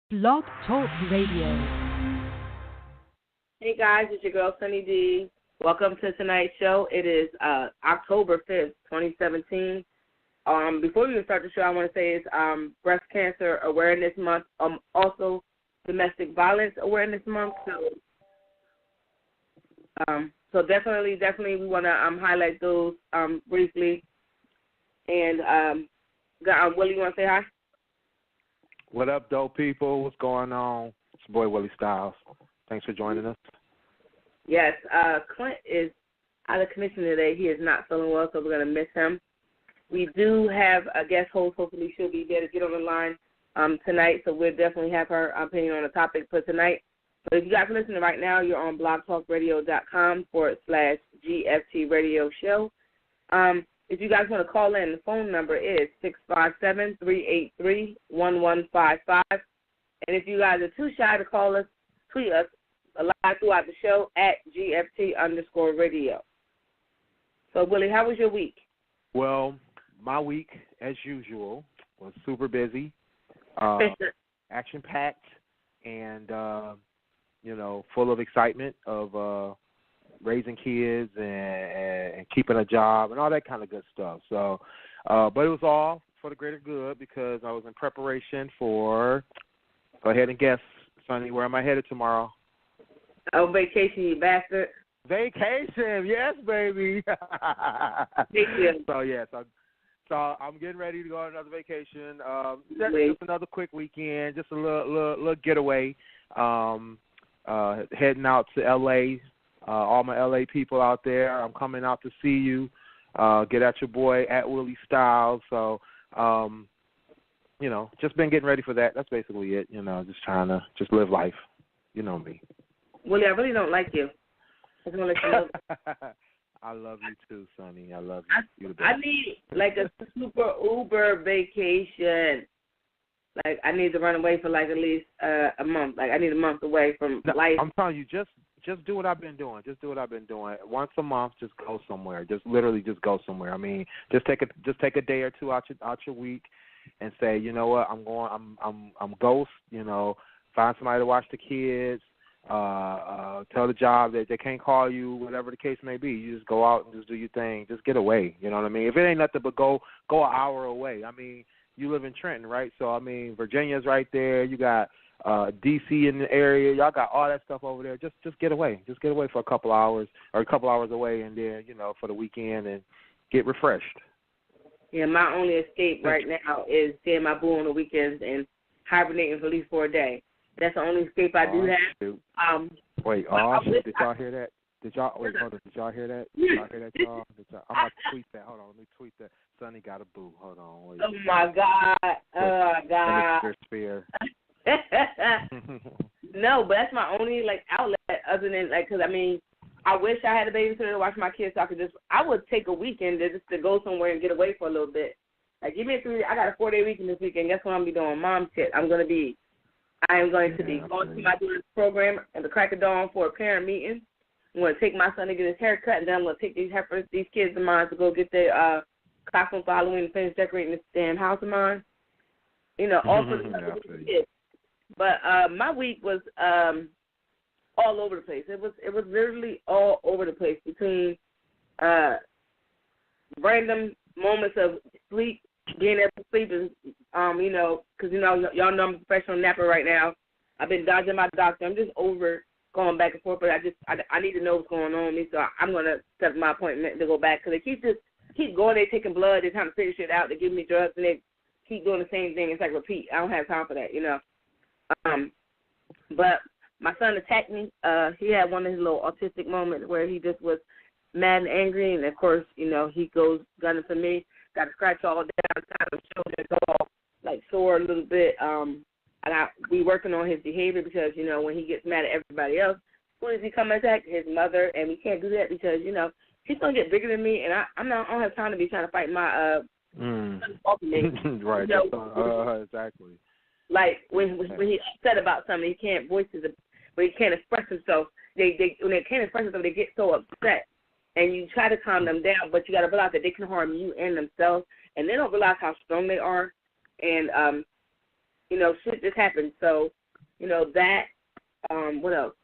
Blog Talk Radio. Hey guys, it's your girl Sunny D. Welcome to tonight's show. It is October 5th, 2017. Before we even start the show, I want to say it's Breast Cancer Awareness Month, also Domestic Violence Awareness Month. So definitely we want to highlight those briefly. And Willie, you want to say hi? What up, dope people? What's going on? It's your boy Willie Styles. Thanks for joining us. Yes, Clint is out of commission today. He is not feeling well, so we're going to miss him. We do have a guest host. Hopefully she'll be there to get on the line tonight, so we'll definitely have her opinion on the topic for tonight. So if you guys are listening right now, you're on blogtalkradio.com/GFT Radio Show. If you guys want to call in, the phone number is 657-383-1155. And if you guys are too shy to call us, tweet us live throughout the show at GFT_radio. So, Willie, how was your week? Well, my week, as usual, was super busy, action-packed, and, full of excitement of raising kids and keeping a job and all that kind of good stuff. So, but it was all for the greater good because I was in preparation for, go ahead and guess, Sonny, where am I headed tomorrow? Oh, vacation, you bastard. Vacation, yes, baby. Thank you. So I'm getting ready to go on another vacation. Just another quick weekend, just a little getaway. Heading out to L.A., all my L.A. people out there, I'm coming out to see you. Get at your boy at Willie Styles. So, just been getting ready for that. That's basically it. Just trying to just live life. You know me. Willie, I really don't like you. I just want to let you know. I love you too, Sonny. I love you. I need like a super Uber vacation. Like I need to run away for like at least a month. Like I need a month away from life. I'm telling you, just do what I've been doing. Just do what I've been doing. Once a month, just go somewhere. Just literally just go somewhere. I mean, just take a day or two out your week and say, you know what, I'm ghost. Find somebody to watch the kids. Tell the job that they can't call you, whatever the case may be. You just go out and just do your thing. Just get away. You know what I mean? If it ain't nothing but go an hour away. I mean, you live in Trenton, right? So I mean, Virginia's right there. You got D.C. in the area. Y'all got all that stuff over there. Just get away. Just get away for a couple hours or a couple hours away, and then for the weekend and get refreshed. Yeah, my only escape right now is seeing my boo on the weekends and hibernating for at least 4 days. That's the only escape I do have. Shoot. Wait, did y'all hear that? Did y'all hear that? Did y'all hear that, y'all? I'm about to tweet that. Hold on, let me tweet that. Sonny got a boo. Hold on. Wait. Oh, my God. Oh, my God. No, but that's my only, outlet other than, because, I wish I had a babysitter to watch my kids so I would take a weekend just to go somewhere and get away for a little bit. Like, give me I got a 4-day weekend this weekend. Guess what I'm going to be doing? Mom shit. I am going to be going to my daughter's program at the crack of dawn for a parent meeting. I'm going to take my son to get his hair cut, and then I'm going to take these kids of mine to go get their costume for Halloween and finish decorating this damn house of mine. All for the kids. But my week was all over the place. It was literally all over the place between random moments of sleep, being able to sleep, and because y'all know I'm a professional napper right now. I've been dodging my doctor. I'm just over going back and forth, but I need to know what's going on with me, so I'm gonna set my appointment to go back because they keep going. They taking blood. They're trying to figure shit out. They give me drugs and they keep doing the same thing. It's like repeat. I don't have time for that, But my son attacked me. He had one of his little autistic moments where he just was mad and angry, and of course, he goes gunning for me. Got a scratch all down, kind of shoulder, all sore a little bit. We working on his behavior because when he gets mad at everybody else, who does he come attack? His mother, and we can't do that because he's gonna get bigger than me, and I don't have time to be trying to fight my right. Exactly. Like when he's upset about something, he can't voice when he can't express himself. When they can't express themselves, they get so upset. And you try to calm them down, but you got to realize that they can harm you and themselves, and they don't realize how strong they are. And shit just happened. So, that. What else?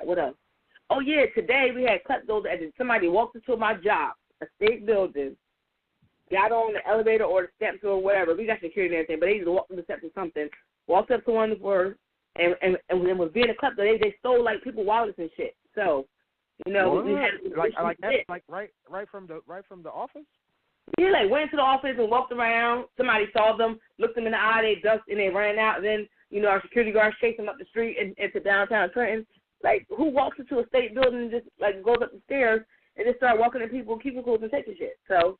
What else? Oh yeah, today we had kleptos. Somebody walked into my job, a state building, got on the elevator or the steps or whatever. We got security and everything, but they just walked on the steps or something. Walked up to one of the floors and was being a klepto. They stole like people's wallets and shit. So, we had right from the office. Yeah, like went to the office and walked around. Somebody saw them, looked them in the eye, they ducked and they ran out. And then, our security guards chased them up the street into downtown Trenton. Like, who walks into a state building and just, like, goes up the stairs and just start walking at people, cubicles and taking shit? So,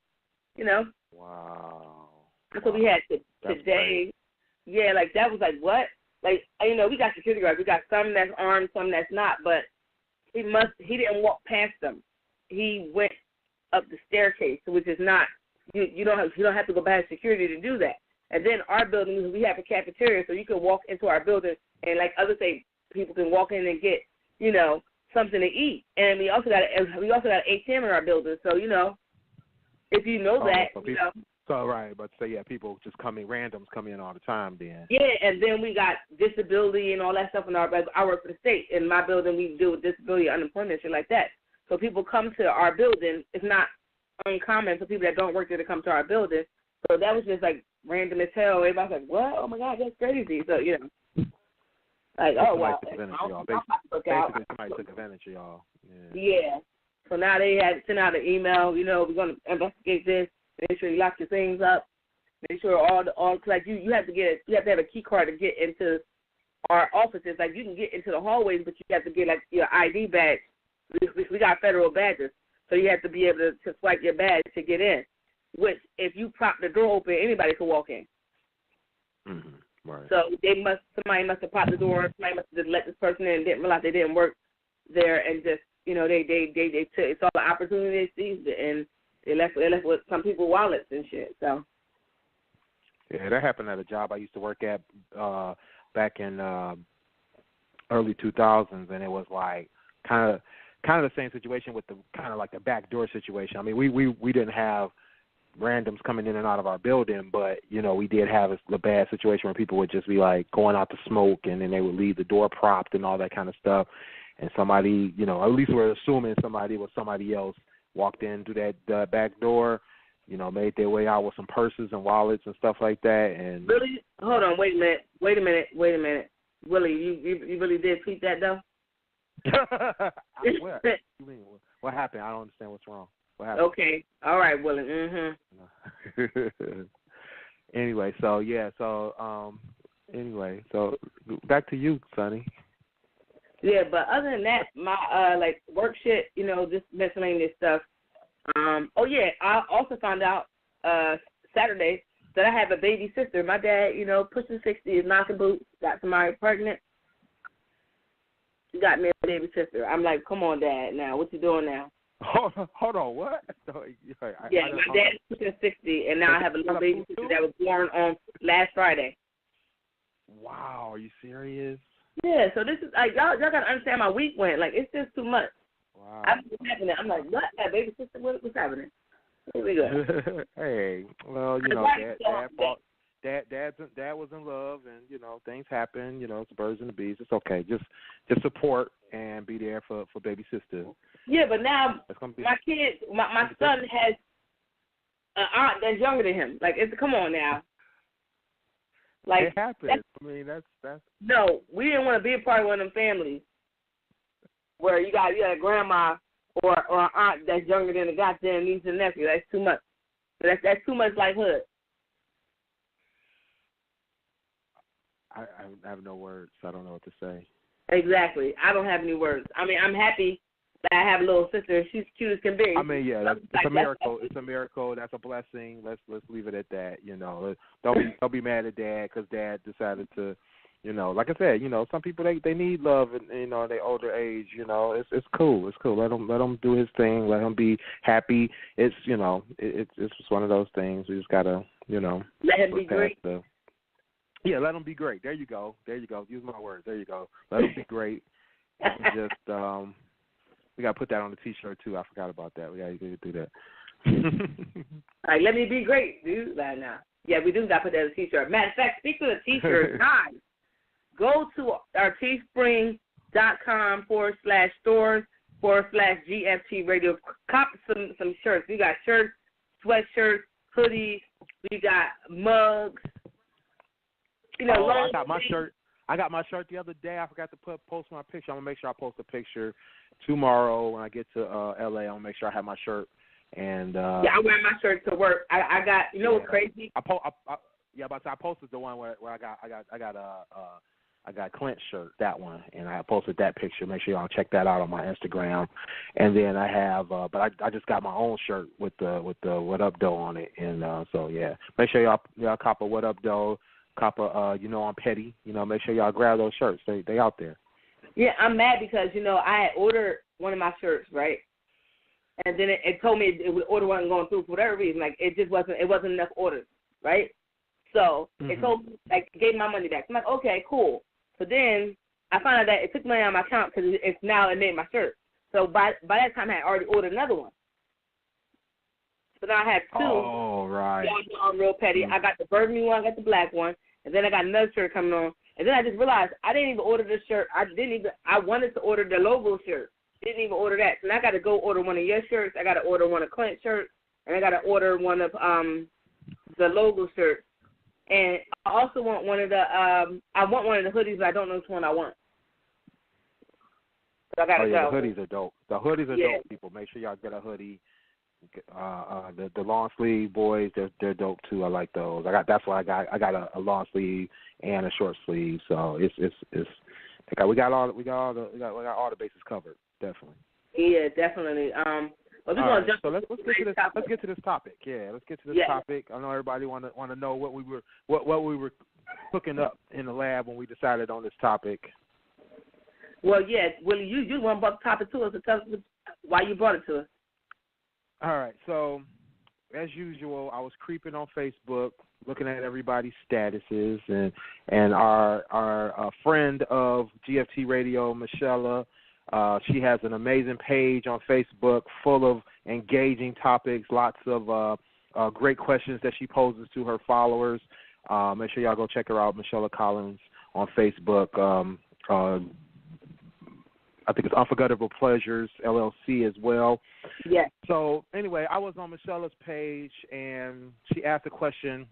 Wow. That's what we had today. Yeah, like, that was like, what? Like, we got security guards. We got some that's armed, some that's not. But he didn't walk past them. He went up the staircase, which is not, you don't have to go past security to do that. And then our building, we have a cafeteria, so you can walk into our building and, like others say, people can walk in and get, something to eat. And we also got an ATM in our building, so if you know that, So right, but so yeah, people just randoms come in all the time. Then yeah, and then we got disability and all that stuff in our. I work for the state. In my building, we deal with disability, unemployment, shit like that. So people come to our building. It's not uncommon for people that don't work there to come to our building. So that was just like random as hell. Everybody's like, "What? Oh my God, that's crazy!" So like, oh wow. Basically, somebody took advantage of y'all. Yeah. So now they had sent out an email. We're gonna investigate this. Make sure you lock your things up. Make sure like you have to have a key card to get into our offices. Like you can get into the hallways, but you have to get like your ID badge. We got federal badges, so you have to be able to swipe your badge to get in. Which, if you prop the door open, anybody can walk in. Mm-hmm. Right. So somebody must have popped the door. Somebody must have just let this person in and didn't realize they didn't work there, and just they took it's all the opportunity they seized it, and they left with some people wallets and shit. So yeah, that happened at a job I used to work at back in early 2000s, and it was like kind of the same situation with the kind of like the backdoor situation. I mean, we didn't have randoms coming in and out of our building, but we did have a bad situation where people would just be like going out to smoke, and then they would leave the door propped and all that kind of stuff. And somebody, at least we're assuming somebody else walked in through that back door, made their way out with some purses and wallets and stuff like that. And really, hold on, wait a minute, Willie, you really did tweet that though? What happened? I don't understand what's wrong. What happened? Okay, all right, Willie. Mm-hmm. Anyway, so back to you, Sonny. Yeah, but other than that, my like work shit, just miscellaneous stuff. Oh yeah, I also found out Saturday that I have a baby sister. My dad, pushing 60, is knocking boots, got somebody pregnant. Got me a baby sister. I'm like, come on, Dad. Now, what you doing now? Hold on, what? Yeah, my dad's pushing 60, and now I have a little baby sister that was born on last Friday. Wow, are you serious? Yeah, so this is like y'all gotta understand my week went. Like it's just too much. Wow. What's happening? I'm like, what? That baby sister? What's happening? Here we go. Hey, well, Dad was in love, and things happen. It's birds and the bees. It's okay. Just support and be there for baby sister. Yeah, but now my kid, my son has an aunt that's younger than him. Like, come on now. Like, it happens. I mean, that's. No, we didn't want to be a part of one of them families where you got a grandma or an aunt that's younger than the goddamn niece and nephew. That's too much. That's too much like hood. I have no words. I don't know what to say. Exactly. I don't have any words. I mean, I'm happy that I have a little sister. She's cute as can be. I mean, yeah, it's a miracle. It's a miracle. That's a blessing. Let's leave it at that. Don't be mad at Dad because Dad decided to, like I said, some people they need love in their older age. It's cool. It's cool. Let him do his thing. Let him be happy. It's it's just one of those things. We just gotta let him be great. Yeah, let them be great. There you go. Use my words. There you go. Let them be great. Just we got to put that on the T-shirt, too. I forgot about that. We got to do that. All right, let me be great, dude. Right now. Yeah, we do got to put that as a T-shirt. Matter of fact, speaking of T-shirts, guys, go to our teespring.com/stores/GFT Radio. Cop some shirts. We got shirts, sweatshirts, hoodies. We got mugs. You know, I got my shirt. I got my shirt the other day. I forgot to post my picture. I'm gonna make sure I post a picture tomorrow when I get to LA. I'm gonna make sure I have my shirt. And yeah, I wear my shirt to work. I got. You know what's crazy? I posted the one where I got Clint's shirt, that one, and I posted that picture. Make sure y'all check that out on my Instagram. And then I have, but I just got my own shirt with the What Up Doe on it. And so yeah, make sure y'all cop a What Up Doe, cop a I'm petty. Make sure y'all grab those shirts. They out there. Yeah, I'm mad because I had ordered one of my shirts, right? And then it told me the order wasn't going through for whatever reason. Like it wasn't enough orders, right? So it told me, gave my money back. I'm like, okay, cool. So then I found out that it took money out of my account because it made my shirt. So by that time I had already ordered another one. So now I had two. Oh, right. I'm real petty. I got the burgundy one, I got the black one, and then I got another shirt coming on. And then I just realized I didn't even order this shirt. I wanted to order the logo shirt. Didn't even order that. So now I got to go order one of your shirts. I got to order one of Clint's shirts, and I got to order one of the logo shirts. And I also want one of the I want one of the hoodies, but I don't know which one I want. So I gotta go. The hoodies are dope. The hoodies are dope, people. Make sure y'all get a hoodie. The long sleeve boys, they're dope too. I like those. That's why I got a long sleeve and a short sleeve. So it's we got all the bases covered. Definitely. Yeah, definitely. Well, right, so let's get to this topic. Yeah, let's get to this topic. I know everybody want to know what we were cooking up in the lab when we decided on this topic. Well, yeah, Willie, you want to brought the topic to us, so tell us why you brought it to us. All right, so as usual, I was creeping on Facebook, looking at everybody's statuses, and our friend of GFT Radio, Michelle. She has an amazing page on Facebook full of engaging topics, lots of great questions that she poses to her followers. Make sure y'all go check her out, Michelle Collins, on Facebook. I think it's Unforgettable Pleasures, LLC as well. Yeah. So anyway, I was on Michelle's page, and she asked a question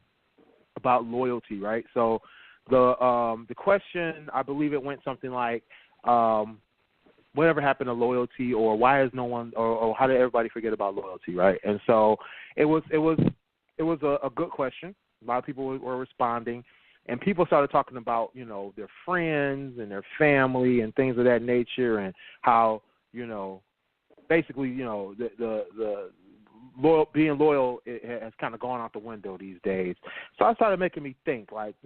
about loyalty, right? So the question, I believe it went something like, whatever happened to loyalty, or why is no one, or how did everybody forget about loyalty, right? And so it was a good question. A lot of people were responding, and people started talking about, their friends and their family and things of that nature, and how, basically, the being loyal has kind of gone out the window these days. So I started making me think, like,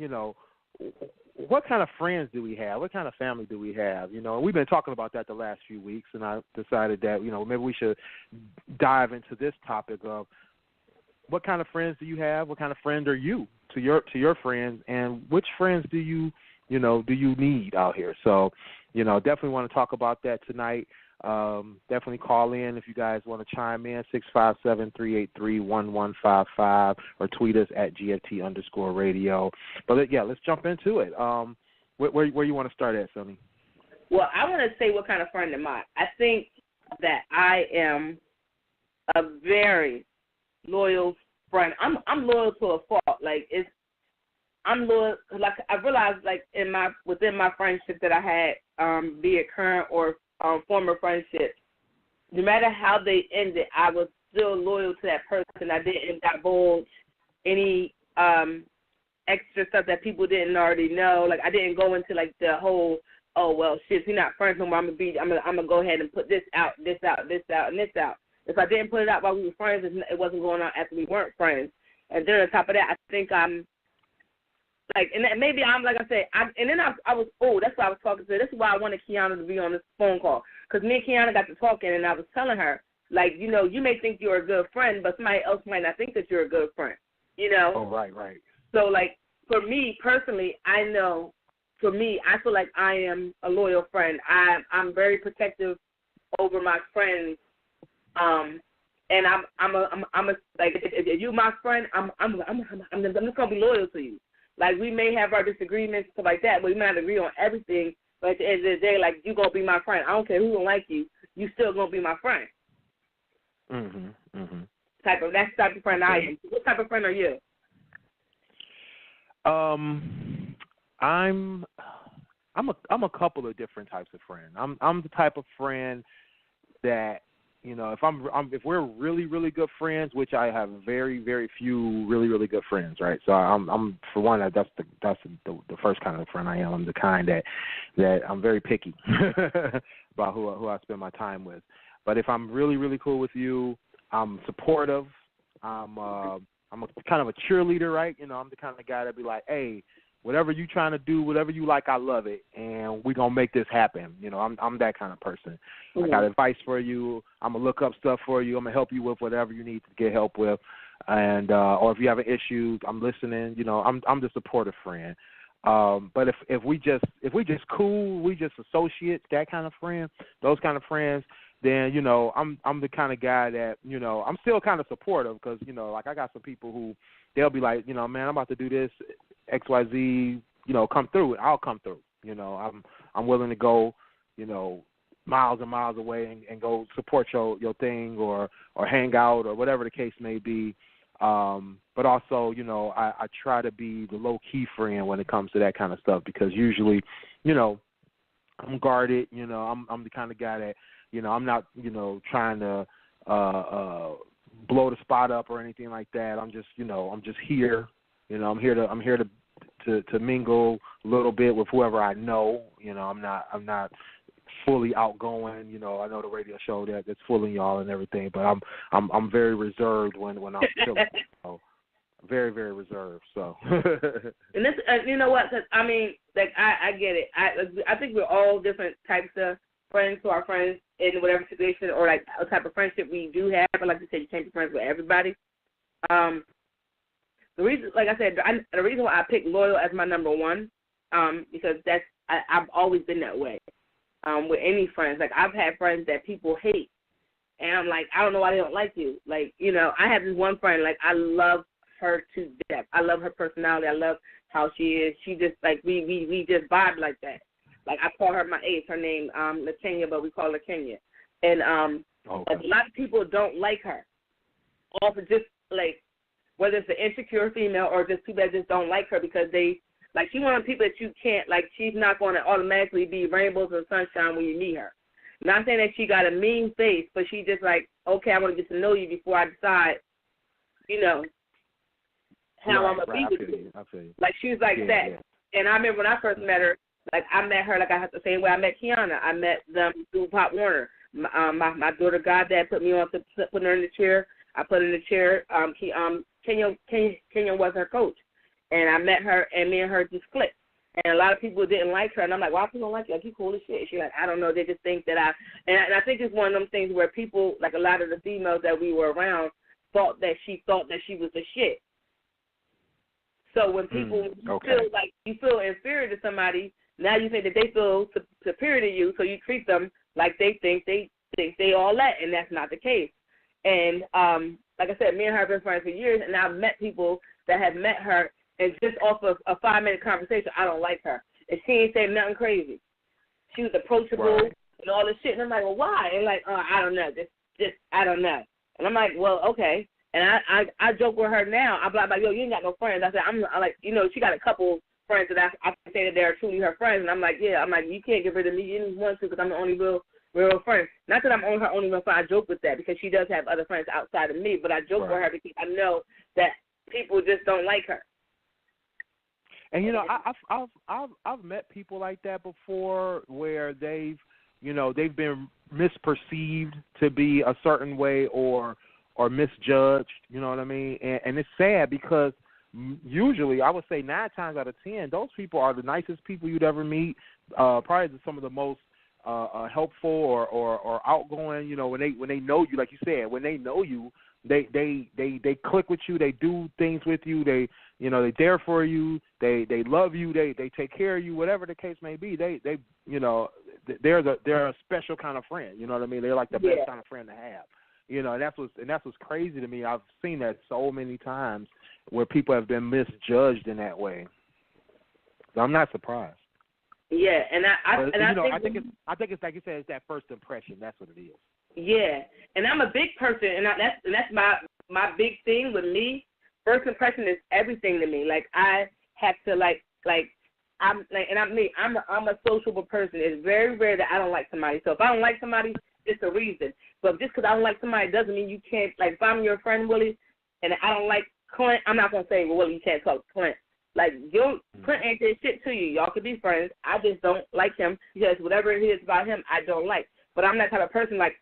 what kind of friends do we have? What kind of family do we have? We've been talking about that the last few weeks, and I decided that, maybe we should dive into this topic of what kind of friends do you have? What kind of friend are you to your friends, and which friends do you need out here? So, definitely want to talk about that tonight. Definitely call in if you guys want to chime in, 657-383-1155, or tweet us at GFT_radio. But yeah, let's jump into it. Where you want to start at, Sonny? Well, I want to say what kind of friend am I. I think that I am a very loyal friend. I'm loyal to a fault. I'm loyal. Like I realized, within my friendship that I had, be it current or former friendships, no matter how they ended, I was still loyal to that person. I didn't divulge any extra stuff that people didn't already know. Like I didn't go into the whole, oh well, shit, if you're not friends no more, I'm gonna go ahead and put this out, and this out. If I didn't put it out while we were friends, it wasn't going on after we weren't friends. And then on top of that, I think I'm and maybe I'm like I said, I was that's why I was talking to her. This is why I wanted Kiana to be on this phone call, because me and Kiana got to talking, and I was telling her, you may think you're a good friend, but somebody else might not think that you're a good friend, Oh, right. So, for me personally, I know, for me, I feel like I am a loyal friend. I'm very protective over my friends. and I'm a like if you my friend, I'm just gonna be loyal to you. Like we may have our disagreements stuff like that, but we might not agree on everything. But at the end of the day, like you gonna be my friend. I don't care who don't like you, you still gonna be my friend. That's the type of friend I am. What type of friend are you? I'm a couple of different types of friend. I'm the type of friend that, you know, if we're really, really good friends, which I have very, very few really, really good friends, right? So I'm for one, that's the first kind of friend I am. I'm the kind that I'm very picky about who I spend my time with. But if I'm really, really cool with you, I'm supportive. I'm a kind of a cheerleader, right? You know, I'm the kind of guy that be like, hey, whatever you trying to do, whatever you like, I love it, and we're going to make this happen. You know, I'm that kind of person. I got advice for you. I'm going to look up stuff for you. I'm going to help you with whatever you need to get help with. And or if you have an issue, I'm listening. You know, I'm the supportive friend. But if we just cool, we just associates, that kind of friend, those kind of friends, then, you know, I'm the kind of guy that, you know, I'm still kind of supportive because, you know, like I got some people who they'll be like, you know, man, I'm about to do this, XYZ, you know, come through. I'll come through. You know, I'm willing to go, you know, miles and miles away and go support your thing or hang out or whatever the case may be. But also, you know, I try to be the low-key friend when it comes to that kind of stuff because usually, you know, I'm guarded. You know, I'm the kind of guy that, you know, I'm not, you know, trying to blow the spot up or anything like that. I'm just, you know, I'm just here. You know, I'm here to mingle a little bit with whoever I know. You know, I'm not fully outgoing. You know, I know the radio show that's fooling y'all and everything, but I'm very reserved when I'm chilling. So, very, very reserved. So. And this, you know what? Cause, I mean, like I get it. I think we're all different types of friends to our friends in whatever situation or like a type of friendship we do have. But like you said, you can't be friends with everybody. The reason, like I said, the reason why I picked loyal as my number one, because I've always been that way. With any friends, like I've had friends that people hate, and I'm like, I don't know why they don't like you. Like, you know, I have this one friend, like I love her to death. I love her personality. I love how she is. She just like we just vibe like that. Like I call her my ace. Her name LaKenya, but we call her Kenya. And okay. A lot of people don't like her. Also, just like whether it's an insecure female or just people that just don't like her because they like she's one of the people that you can't like. She's not going to automatically be rainbows and sunshine when you meet her. Not saying that she got a mean face, but she just like, okay, I want to get to know you before I decide, you know, how I'm gonna be with you. I feel you. Like she was like that. Yeah. And I remember when I first met her, like I met her like I have the same way I met Kiana. I met them through Pop Warner. My daughter Goddad put me on to put her in the chair. I put her in the chair. Kenya was her coach, and I met her, and me and her just clicked. And a lot of people didn't like her, and I'm like, why people don't like you? Like, you cool as shit. She's like, I don't know. They just think that and I think it's one of them things where people, like a lot of the females that we were around, thought that she was the shit. So when people feel like you feel inferior to somebody, now you think that they feel superior to you, so you treat them like they think they all that, and that's not the case. And like I said, me and her have been friends for years, and I've met people that have met her, and just off of a 5-minute conversation, I don't like her. And she ain't saying nothing crazy. She was approachable and all this shit, and I'm like, well, why? And like, I don't know, just I don't know. And I'm like, well, okay. And I joke with her now. I'm like, yo, you ain't got no friends. I said, I'm like, you know, she got a couple friends that I can say that they're truly her friends. And I'm like, yeah, you can't get rid of me. You didn't want to because I'm the only real friend. Not that I'm her only real friend. I joke with that because she does have other friends outside of me. But I joke with her because I know that people just don't like her. And you know, I've met people like that before where they've been misperceived to be a certain way or misjudged, you know what I mean? And it's sad because usually I would say 9 times out of 10, those people are the nicest people you'd ever meet, probably some of the most helpful or outgoing, you know, when they know you, like you said, when they know you, they click with you, they do things with you, they're there for you, they love you, they take care of you, whatever the case may be, they you know, they're a special kind of friend, you know what I mean? They're like the best kind of friend to have. You know, and that's what's crazy to me. I've seen that so many times where people have been misjudged in that way. So I'm not surprised. Yeah, and I think it's like you said, it's that first impression. That's what it is. Yeah, and I'm a big person, and that's my big thing with me. First impression is everything to me. Like I have to I'm a sociable person. It's very rare that I don't like somebody. So if I don't like somebody, it's a reason. But just because I don't like somebody doesn't mean you can't. Like if I'm your friend Willie, and I don't like Clint, I'm not gonna say, well, Willie, you can't talk to Clint. Like Clint ain't did shit to you. Y'all could be friends. I just don't like him because whatever it is about him, I don't like. But I'm that type of person. Like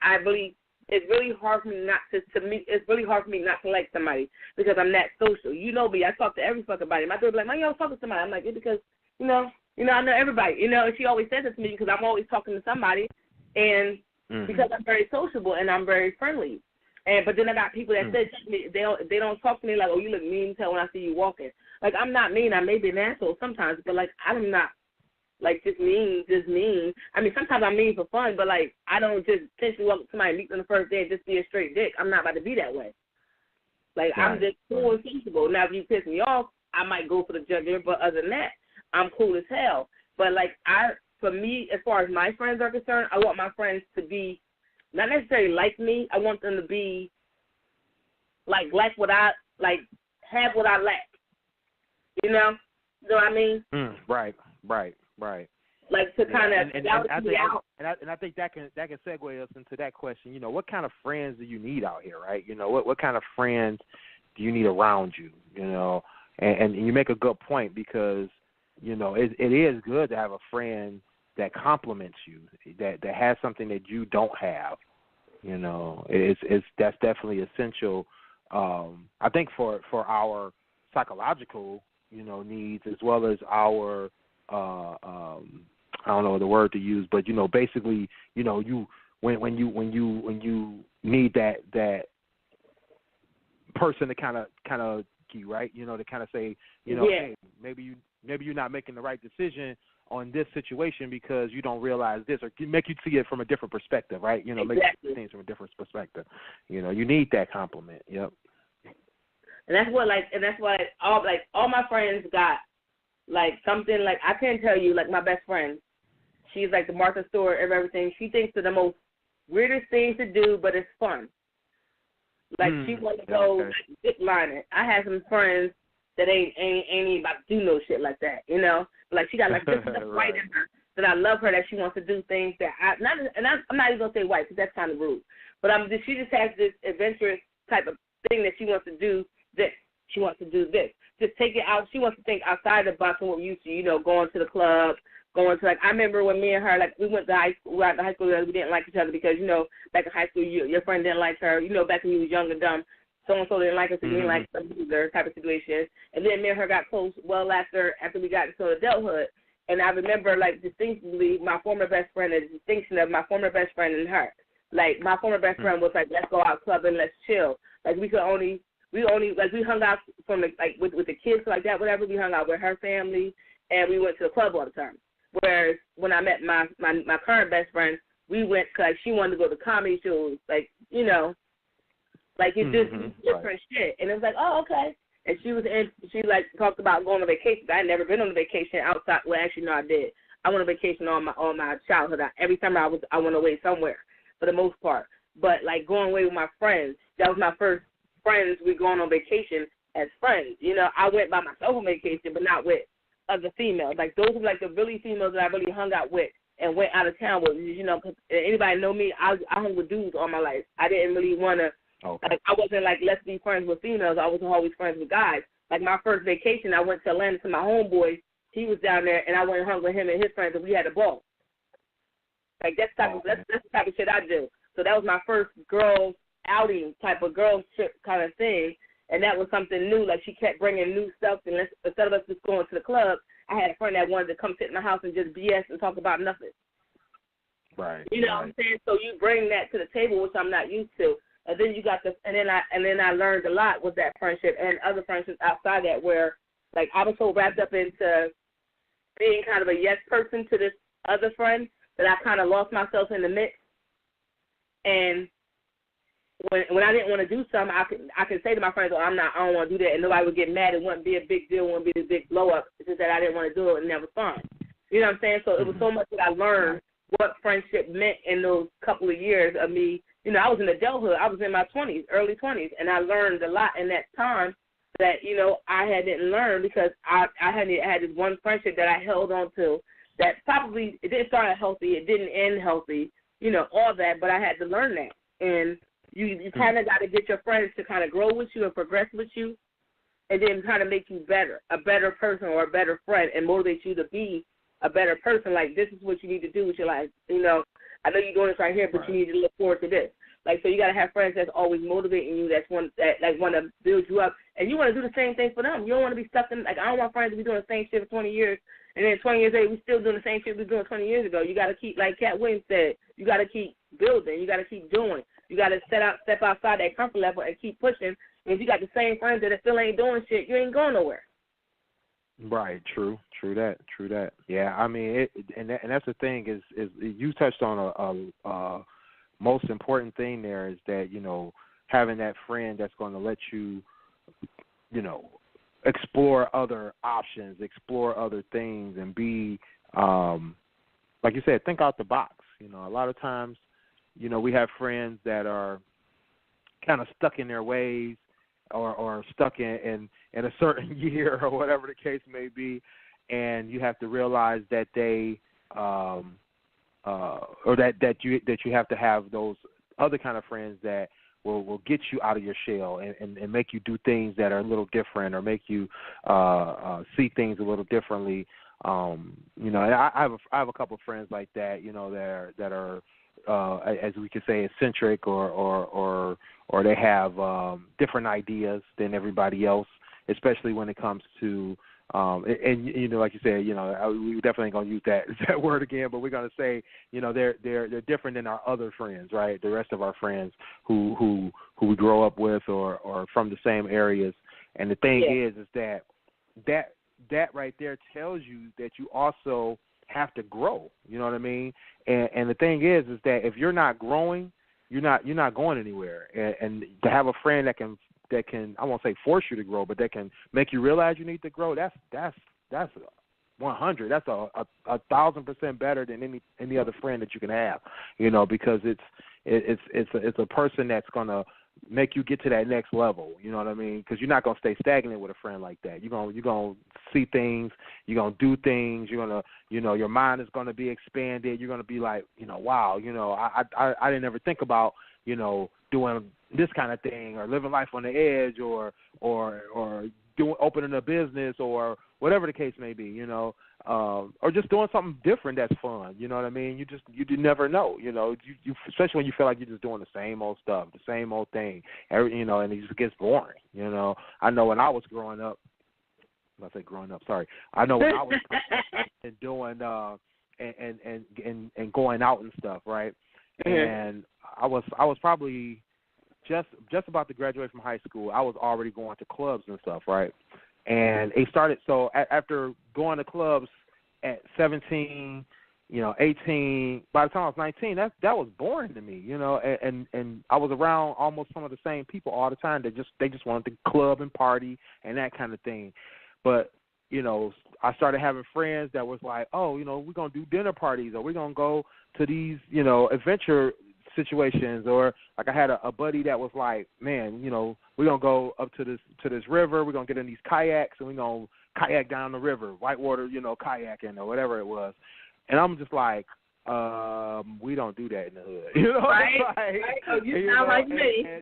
it's really hard for me not It's really hard for me not to like somebody because I'm that social. You know me. I talk to every fucking body. My daughter be like, "Man, you don't talk to somebody." I'm like, "It's because I know everybody." You know, and she always says this to me because I'm always talking to somebody, and because I'm very sociable and I'm very friendly. But then I got people that said they don't talk to me like, "Oh, you look mean as hell when I see you walking." Like I'm not mean. I may be an asshole sometimes, but like I'm not. Like, just mean. I mean, sometimes I'm mean for fun, but, like, I don't just potentially walk up to somebody and meet them the first day and just be a straight dick. I'm not about to be that way. Like, right. I'm just cool and sensible. Now, if you piss me off, I might go for the jugular, but other than that, I'm cool as hell. But, like, for me, as far as my friends are concerned, I want my friends to be not necessarily like me. I want them to be, like what I, like, have what I lack. You know? You know what I mean? Right. Like to kind of and I think that can segue us into that question. You know, what kind of friends do you need out here, right? You know, what kind of friends do you need around you? You know, and you make a good point because you know it is good to have a friend that compliments you, that has something that you don't have. You know, that's definitely essential. I think for our psychological needs as well as our I don't know the word to use, but basically, you when you need that person to kind of you right, to kind of say, hey, maybe you're not making the right decision on this situation because you don't realize this, or make you see it from a different perspective, right? Exactly. Make you see things from a different perspective. You need that compliment. Yep. And that's why all my friends got like something, like I can't tell you, like my best friend, she's like the Martha Stewart of everything. She thinks of the most weirdest things to do, but it's fun. Like she wants to go zip lining. I have some friends that ain't even about to do no shit like that, But like she got like this stuff right in her that I love her, that she wants to do things that I'm not even gonna say white because that's kind of rude. But she just has this adventurous type of thing that she wants to do. She wants to do this. Just take it out. She wants to think outside the box from what we used to, going to the club, going to, like, I remember when me and her, like, we went to high school, we didn't like each other because, back in high school, your friend didn't like her, back when you was young and dumb, so-and-so didn't like her, so you didn't like some loser type of situation. And then me and her got close well after we got into adulthood. And I remember, like, distinctly my former best friend, the distinction of my former best friend and her. Like, my former best friend was like, let's go out clubbing, let's chill. Like, we hung out from with the kids like that, whatever. We hung out with her family, and we went to the club all the time. Whereas when I met my current best friend, we went because she wanted to go to comedy shows, like it's just different shit. And it was like, oh, okay. And she talked about going on vacation. I had never been on a vacation outside. Well, actually, no, I did. I went on vacation all my childhood. Every summer I went away somewhere for the most part. But like going away with my friends, that was my first friends. We going on vacation as friends. I went by myself on vacation, but not with other females. Like those were like the really females that I really hung out with and went out of town with. Because anybody know me, I hung with dudes all my life. I didn't really want to. Okay. Like, I wasn't like, let's be friends with females. I was always friends with guys. Like my first vacation, I went to Atlanta to my homeboy. He was down there, and I went and hung with him and his friends, and we had a ball. Like that's the type of shit I do. So that was my first girls outing type of girls trip kind of thing, and that was something new. Like she kept bringing new stuff, and instead of us just going to the club, I had a friend that wanted to come sit in my house and just BS and talk about nothing. Right. You know what I'm saying? So you bring that to the table, which I'm not used to. And then you got and then I learned a lot with that friendship and other friendships outside that, where like I was so wrapped up into being kind of a yes person to this other friend that I kind of lost myself in the mix. And when I didn't want to do something, I could say to my friends, "Oh, I don't want to do that," and nobody would get mad. It wouldn't be a big deal. It wouldn't be a big blow up. It's just that I didn't want to do it, and that was fun. You know what I'm saying? So it was so much that I learned what friendship meant in those couple of years of me. You know, I was in adulthood. I was in my 20s, early 20s, and I learned a lot in that time that, you know, I didn't learn because I had this one friendship that I held on to that probably, it didn't start healthy, it didn't end healthy, you know, all that, but I had to learn that. And you kind of got to get your friends to kind of grow with you and progress with you and then kind of make you better, a better person or a better friend and motivate you to be a better person. Like, this is what you need to do with your life. You know, I know you're doing this right here, but you need to look forward to this. Like, so you got to have friends that's always motivating you, that want to build you up, and you want to do the same thing for them. You don't want to be stuck in, like, I don't want friends to be doing the same shit for 20 years, and then 20 years later, we still doing the same shit we were doing 20 years ago. You got to keep, like Cat Williams said, you got to keep building. You got to keep doing. You got to step outside that comfort level and keep pushing. And if you got the same friends that still ain't doing shit, you ain't going nowhere. Right, true that. Yeah, I mean, and that's the thing is you touched on a most important thing there is that, you know, having that friend that's going to let you, you know, explore other options, explore other things, and be, like you said, think out the box. You know, a lot of times, you know, we have friends that are kind of stuck in their ways or stuck in a certain year or whatever the case may be, and you have to realize that they or that you have to have those other kind of friends that will get you out of your shell and make you do things that are a little different or make you see things a little differently. You know, and I have a couple of friends like that, you know, that are as we could say, eccentric or they have different ideas than everybody else, especially when it comes to and you know, like you said, you know, we definitely ain't gonna use that word again, but we're gonna say, you know, they're different than our other friends, right? The rest of our friends who we grow up with or from the same areas. And the thing is that right there tells you that you also have to grow. You know what I mean? And the thing is that if you're not growing, you're not going anywhere. And to have a friend that can I won't say force you to grow, but that can make you realize you need to grow, that's 100. That's a 1,000% better than any other friend that you can have. You know, because it's a person that's gonna make you get to that next level. You know what I mean? Because you're not gonna stay stagnant with a friend like that. You're gonna see things. You're gonna do things. You're gonna, you know, your mind is gonna be expanded. You're gonna be like, you know, wow, you know, I didn't ever think about, you know, doing this kind of thing or living life on the edge or opening a business or whatever the case may be, you know, or just doing something different that's fun. You know what I mean? You never know. You know, you especially when you feel like you're just doing the same old stuff, the same old thing. You know, and it just gets boring. You know, I know when I was growing up. I know when I was and doing and going out and stuff, right? And I was probably just about to graduate from high school. I was already going to clubs and stuff, right? And it started, so after going to clubs at 17, you know, 18, by the time I was 19, that was boring to me, you know, and I was around almost some of the same people all the time. They just wanted to club and party and that kind of thing. But, you know, I started having friends that was like, oh, you know, we're going to do dinner parties or we're going to go to these, you know, adventure situations, or like I had a buddy that was like, man, you know, we're gonna go up to this river, we're gonna get in these kayaks and we're gonna kayak down the river, whitewater, you know, kayaking or whatever it was. And I'm just like, we don't do that in the hood. You know, right? Like, right. Oh, you sound like me.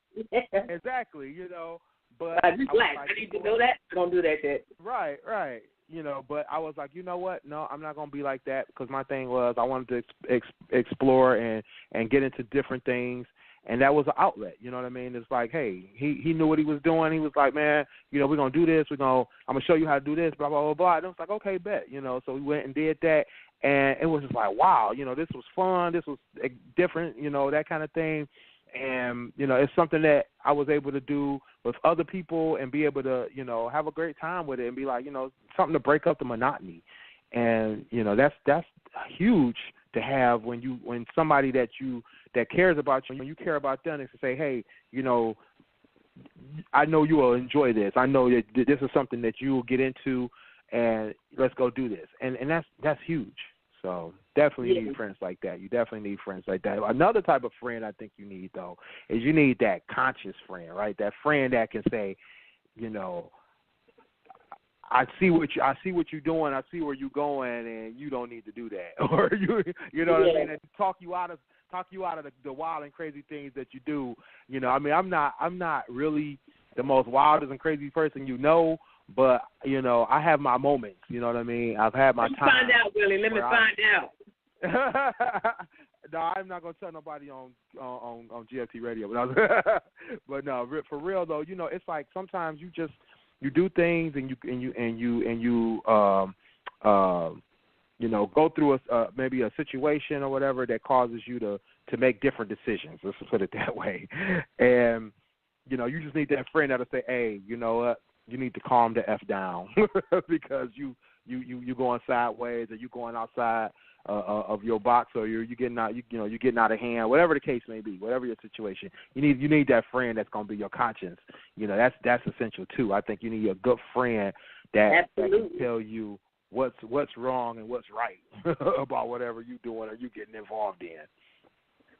Exactly, you know. But I just black. I need to know that. I don't do that shit. Right. You know, but I was like, you know what? No, I'm not going to be like that, because my thing was I wanted to explore and get into different things, and that was an outlet. You know what I mean? It's like, hey, he knew what he was doing. He was like, man, you know, we're going to do this. I'm going to show you how to do this, blah, blah, blah, blah. And it was like, okay, bet. You know, so we went and did that, and it was just like, wow, you know, this was fun. This was different, you know, that kind of thing. And, you know, it's something that I was able to do with other people and be able to, you know, have a great time with it and be like, you know, something to break up the monotony. And, you know, that's huge to have when somebody that cares about you, when you care about them, is to say, hey, you know, I know you will enjoy this. I know that this is something that you will get into, and let's go do this. And that's huge. So definitely need friends like that. You definitely need friends like that. Another type of friend I think you need, though, is you need that conscious friend, right? That friend that can say, you know, I see what you're doing. I see where you're going, and you don't need to do that, or you know what I mean? And talk you out of the wild and crazy things that you do. You know, I mean, I'm not really the most wildest and crazy person you know, but you know, I have my moments. You know what I mean? I've had my time. Find out, Willie. Let me find out. No, I'm not gonna tell nobody on GFT Radio, but no, for real though, you know, it's like sometimes you do things and you you know, go through maybe a situation or whatever that causes you to make different decisions. Let's put it that way. And you know, you just need that friend that'll say, hey, you know what, you need to calm the F down because you going sideways, or you going outside of your box, or you're getting out, you're getting out of hand, whatever the case may be, whatever your situation. You need that friend that's going to be your conscience. You know, that's essential too. I think you need a good friend that can tell you what's wrong and what's right about whatever you're doing or you getting involved in.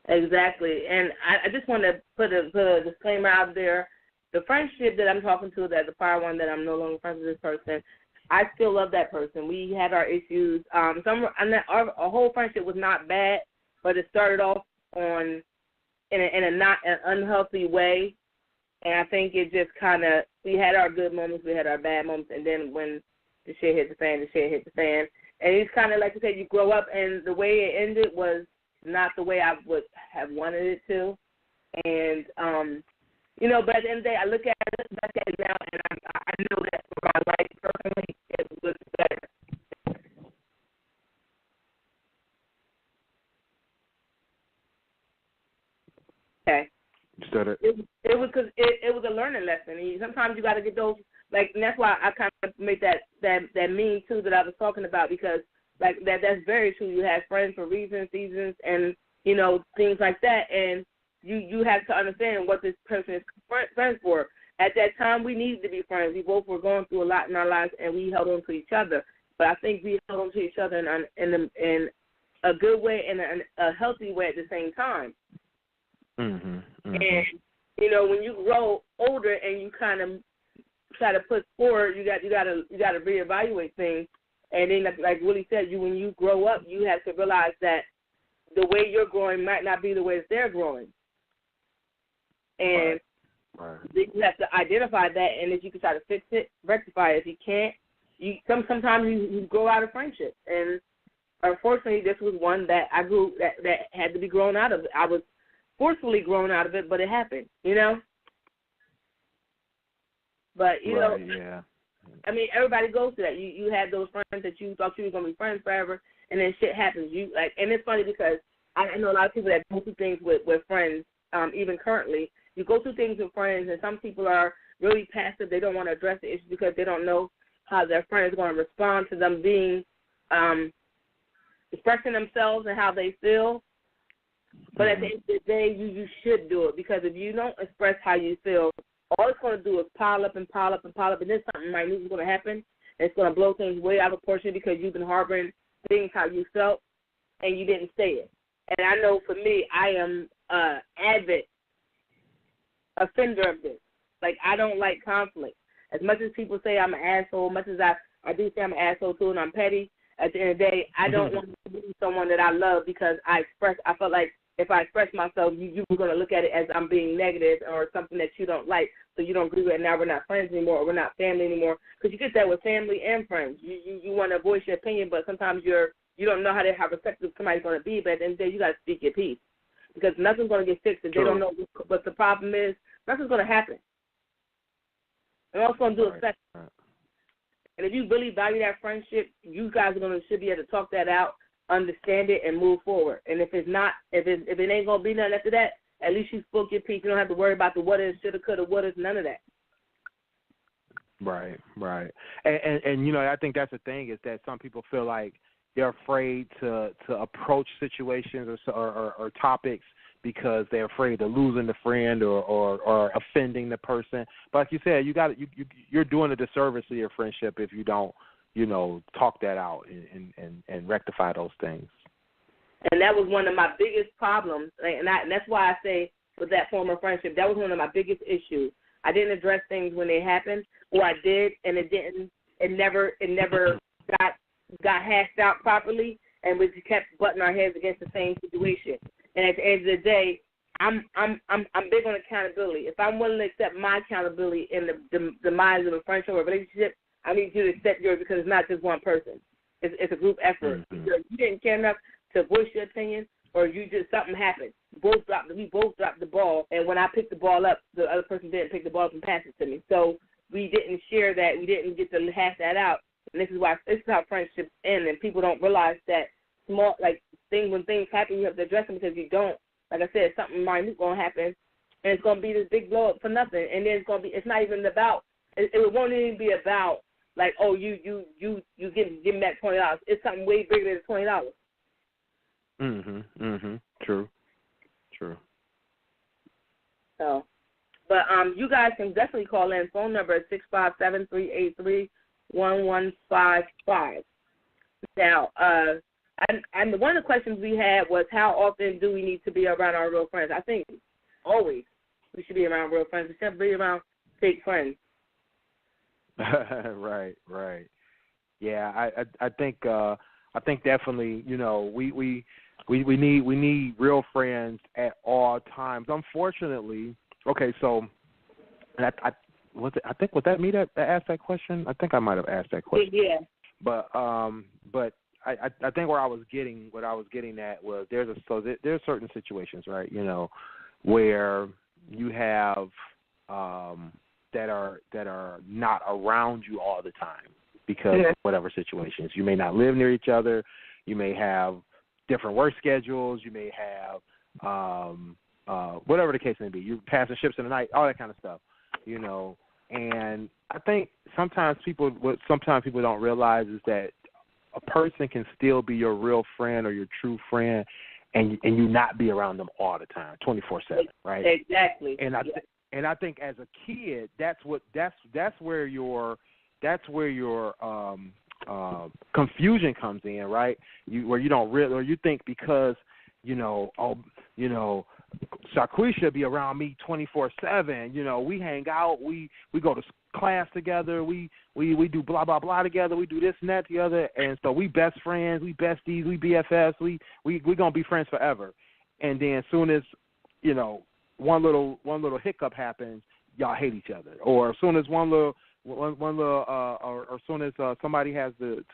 Exactly. And I just want to put a disclaimer out there. The friendship that I'm talking to, that the prior one that I'm no longer friends with this person, I still love that person. We had our issues. Our whole friendship was not bad, but it started off in a not an unhealthy way. And I think it just kind of, we had our good moments, we had our bad moments, and then when the shit hit the fan, And it's kind of like you said, you grow up, and the way it ended was not the way I would have wanted it to. And, you know, but at the end of the day, I look back at it now, and I know that for my life personally, it was better. Okay. It was because it was a learning lesson. And sometimes you got to get those, like, and that's why I kind of made that meme too that I was talking about, because like that's very true. You have friends for reasons, seasons, and you know, things like that, and you have to understand what this person is friends for. At that time, we needed to be friends. We both were going through a lot in our lives, and we held on to each other. But I think we held on to each other in a good way and a healthy way at the same time. Mm-hmm. And you know, when you grow older and you kind of try to push forward, you got to reevaluate things. And then, like Willie said, when you grow up, you have to realize that the way you're growing might not be the way that they're growing. And right. You have to identify that, and if you can try to fix it, rectify it. If you can't, sometimes you grow out of friendship. And unfortunately, this was one that I grew that had to be grown out of. I was forcefully grown out of it, but it happened, you know. But you know, yeah. I mean, everybody goes through that. You had those friends that you thought you were gonna be friends forever, and then shit happens. And it's funny because I know a lot of people that go through things with friends, even currently. You go through things with friends, and some people are really passive. They don't want to address the issue because they don't know how their friend is going to respond to them being expressing themselves and how they feel. But at the end of the day, you should do it, because if you don't express how you feel, all it's going to do is pile up, and then something minute is going to happen, and it's going to blow things way out of proportion because you've been harboring things how you felt, and you didn't say it. And I know for me, I am an avid offender of this. Like, I don't like conflict. As much as people say I'm an asshole, as much as I do say I'm an asshole too and I'm petty, at the end of the day, I don't want to be someone that I love because I felt like if I express myself, you were going to look at it as I'm being negative or something that you don't like, so you don't agree with it. Now we're not friends anymore, or we're not family anymore, because you get that with family and friends. You want to voice your opinion, but sometimes you don't know how receptive somebody's going to be, but at the end of the day, you got to speak your piece, because nothing's going to get fixed. If they don't know what the problem is, nothing's going to happen. And all it's going to do is affect. And if you really value that friendship, you guys should be able to talk that out, understand it, and move forward. And if it ain't gonna be nothing after that, at least you spoke your piece. You don't have to worry about the what is, shoulda, coulda, woulda, none of that. Right. And you know, I think that's the thing, is that some people feel like, they're afraid to approach situations or topics because they're afraid of losing the friend or offending the person. But like you said, you're doing a disservice to your friendship if you don't, talk that out and rectify those things. And that was one of my biggest problems, and that's why I say with that former friendship, that was one of my biggest issues. I didn't address things when they happened, or I did, and it never got hashed out properly, and we just kept butting our heads against the same situation. And at the end of the day, I'm big on accountability. If I'm willing to accept my accountability in the demise of a friendship or relationship, I need you to accept yours because it's not just one person. It's a group effort. Mm-hmm. You didn't care enough to voice your opinion, or you just something happened. We both dropped the ball, and when I picked the ball up, the other person didn't pick the ball up and pass it to me. So we didn't share that. We didn't get to hash that out. And this is how friendships end, and people don't realize that when things happen, you have to address them because you don't. Like I said, something minute going to happen, and it's going to be this big blow up for nothing. And then it's not even about. It won't even be about like, oh, you give me that $20. It's something way bigger than $20. True. So, but you guys can definitely call in. Phone number is 657-383-1155. Now, and one of the questions we had was how often do we need to be around our real friends? I think always we should be around real friends. We shouldn't be around fake friends. Right. Yeah, I think definitely, we need real friends at all times. Unfortunately, okay, so I think was that me that asked that question? I think I might have asked that question. Yeah. But I think what I was getting at was there's certain situations, right? Where you have that are not around you all the time because of whatever situations. You may not live near each other. You may have different work schedules. You may have whatever the case may be. You're passing ships in the night, all that kind of stuff, And I think sometimes people don't realize is that a person can still be your real friend or your true friend, and you not be around them all the time, 24/7, right? Exactly. And I think as a kid, that's where your confusion comes in, right? Where you don't really, or you think because Shaquisha be around me 24/7. We hang out, we go to class together, we do blah blah blah together, we do this and that together, and so we best friends, we besties, we BFFs, we gonna be friends forever. And then as soon as one little hiccup happens, y'all hate each other. Or as soon as or as soon as somebody has to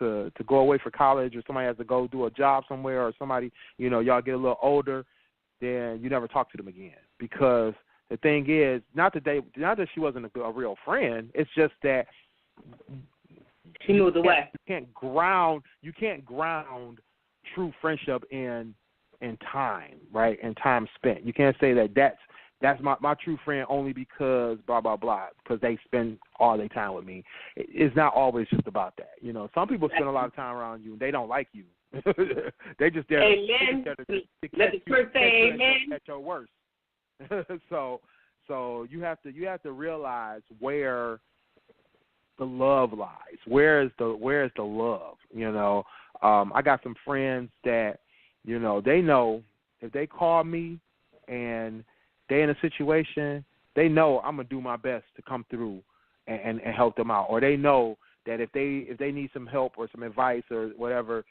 go away for college, or somebody has to go do a job somewhere, or somebody, y'all get a little older, then you never talk to them again. Because the thing is, not that she wasn't a real friend, it's just that she moved away. You can't ground true friendship in time, right? And time spent. You can't say that's my true friend only because blah, blah, blah, because they spend all their time with me. It's not always just about that. Some people spend a lot of time around you and they don't like you. They just there to let the church say amen at your worst. So you have to realize where the love lies. Where is the love? I got some friends that they know if they call me and they're in a situation, they know I'm gonna do my best to come through and help them out. Or they know that if they need some help or some advice or whatever,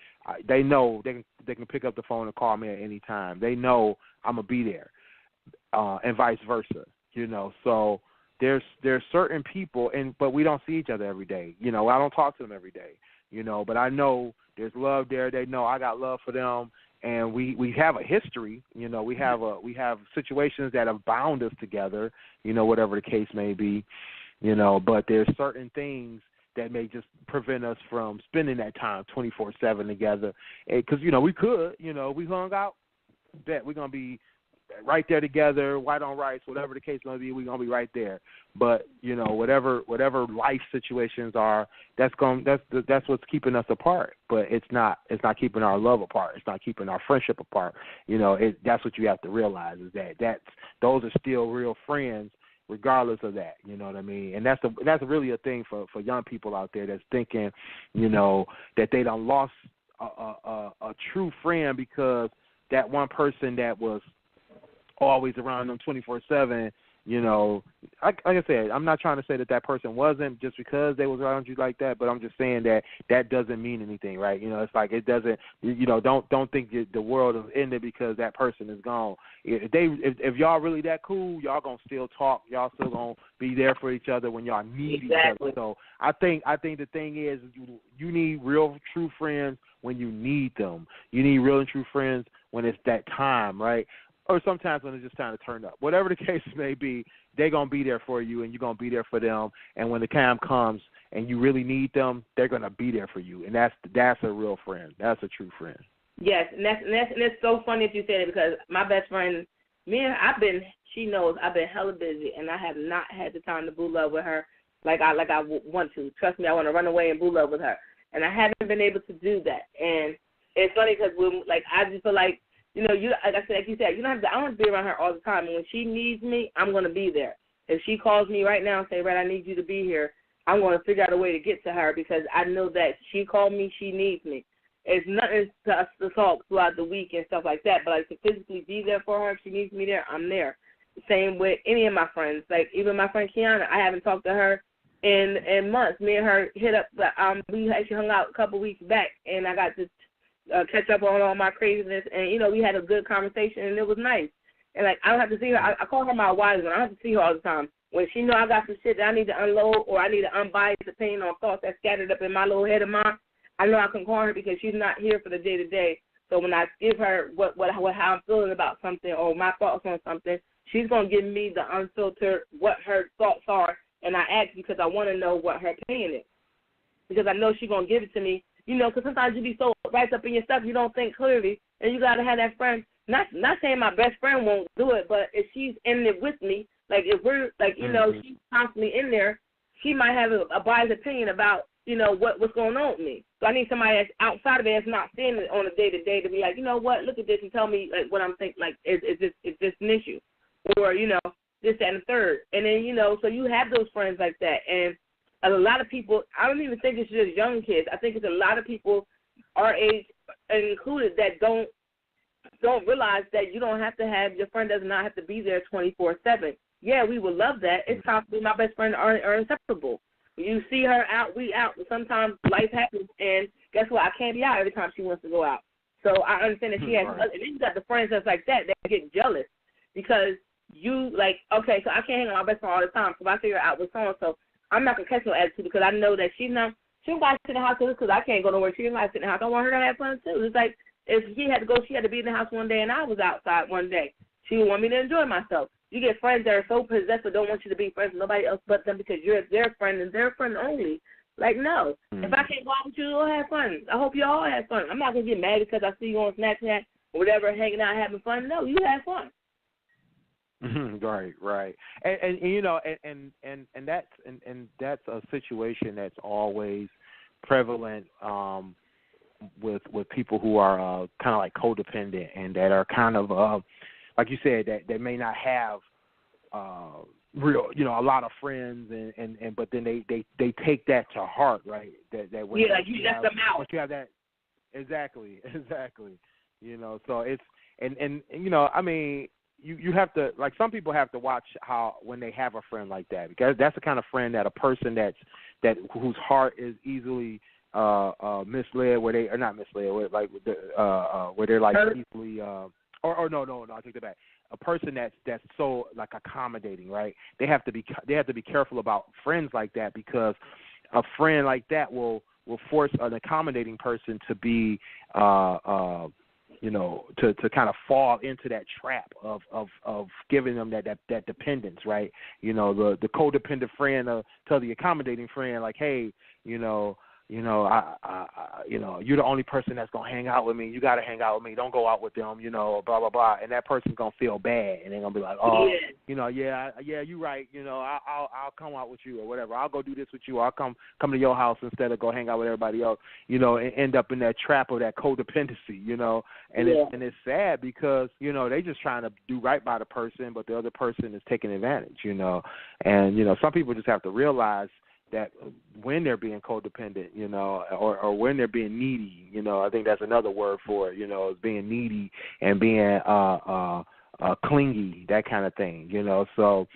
they know they can pick up the phone and call me at any time. They know I'm gonna be there, and vice versa. So there's certain people, but we don't see each other every day. I don't talk to them every day. But I know there's love there. They know I got love for them. And we have a history, we have situations that have bound us together, whatever the case may be, but there's certain things that may just prevent us from spending that time 24/7 together. Because, we could, we hung out, bet we're going to be right there together, white on rice, whatever the case may be, we're gonna be right there. But whatever life situations are, that's what's keeping us apart. But it's not keeping our love apart. It's not keeping our friendship apart. That's what you have to realize is that those are still real friends, regardless of that. You know what I mean? And that's really a thing for young people out there that's thinking, that they done lost a true friend because that one person that was always around them 24/7. Like I said, I'm not trying to say that person wasn't just because they was around you like that, but I'm just saying that doesn't mean anything, right? It's like it doesn't. Don't think that the world has ended because that person is gone. If y'all really that cool, y'all gonna still talk. Y'all still gonna be there for each other when y'all need each other. So I think the thing is you need real true friends when you need them. You need real and true friends when it's that time, right? Or sometimes when it's just time to turn up. Whatever the case may be, they're going to be there for you, and you're going to be there for them. And when the time comes and you really need them, they're going to be there for you. And that's a real friend. That's a true friend. Yes, and it's so funny that you said it because my best friend, she knows I've been hella busy, and I have not had the time to boo love with her like I want to. Trust me, I want to run away and boo love with her. And I haven't been able to do that. And it's funny because I just feel like, like you said, I don't have to be around her all the time. And when she needs me, I'm going to be there. If she calls me right now and say, Red, I need you to be here, I'm going to figure out a way to get to her because I know that she called me, she needs me. It's nothing to us to talk throughout the week and stuff like that, but to physically be there for her, if she needs me there, I'm there. Same with any of my friends. Like even my friend Kiana, I haven't talked to her in months. Me and her hit up, we actually hung out a couple weeks back, and I got to catch up on all my craziness, and we had a good conversation, and it was nice. And I don't have to see her. I call her my wise one. I don't have to see her all the time. When she know I got some shit that I need to unload, or I need to unbiased opinion on thoughts that's scattered up in my little head of mine, I know I can call her because she's not here for the day to day. So when I give her how I'm feeling about something or my thoughts on something, she's gonna give me the unfiltered what her thoughts are, and I ask because I want to know what her opinion is because I know she's gonna give it to me. Because sometimes you be so wrapped up in your stuff, you don't think clearly, and you got to have that friend. Not saying my best friend won't do it, but if she's in it with me, like if we're, she's constantly in there, she might have a biased opinion about, what's going on with me. So I need somebody that's outside of it that's not seeing it on a day-to-day to be like, look at this and tell me, what I'm thinking, is this an issue? Or, this, that, and the third. And then, so you have those friends like that. And a lot of people, I don't even think it's just young kids. I think it's a lot of people our age included that don't realize that you don't have to have, your friend does not have to be there 24/7. Yeah, we would love that. It's possible my best friend are inseparable. You see her out, we out. Sometimes life happens, and guess what? I can't be out every time she wants to go out. So I understand that she has, and then you got the friends that's like that get jealous because you okay, so I can't hang out with my best friend all the time. So if I figure out with so-and-so, I'm not going to catch no attitude because I know that she don't got to sit in the house because I can't go nowhere. She don't got to sit in the house. I want her to have fun, too. It's like if she had to go, she had to be in the house one day and I was outside one day. She would want me to enjoy myself. You get friends that are so possessive, don't want you to be friends with nobody else but them because you're their friend and their friend only. No. If I can't go out with you, go have fun. I hope you all have fun. I'm not going to get mad because I see you on Snapchat or whatever, hanging out, having fun. No, you have fun. Right, and that's a situation that's always prevalent with people who are kind of like codependent and that are kind of like you said that may not have real a lot of friends and but then they take that to heart, right? That when you left them out. Once you have that, exactly. So it's and I mean. You have to, some people have to watch how when they have a friend like that because that's the kind of friend that a person whose heart is easily misled, where they are not misled, where they're easily no, I take that back. A person that's so accommodating, right? They have to be careful about friends like that because a friend like that will force an accommodating person to be to kind of fall into that trap of giving them that dependence, right? The codependent friend tell the accommodating friend hey, you're the only person that's gonna hang out with me. You gotta hang out with me. Don't go out with them, blah blah blah. And that person's gonna feel bad, and they're gonna be like, oh, yeah, you're right. I'll come out with you or whatever. I'll go do this with you. I'll come to your house instead of go hang out with everybody else. And end up in that trap of that codependency. And it's sad because they just trying to do right by the person, but the other person is taking advantage. And some people just have to realize that when they're being codependent, or when they're being needy, I think that's another word for it, is being needy and being clingy, that kind of thing, So,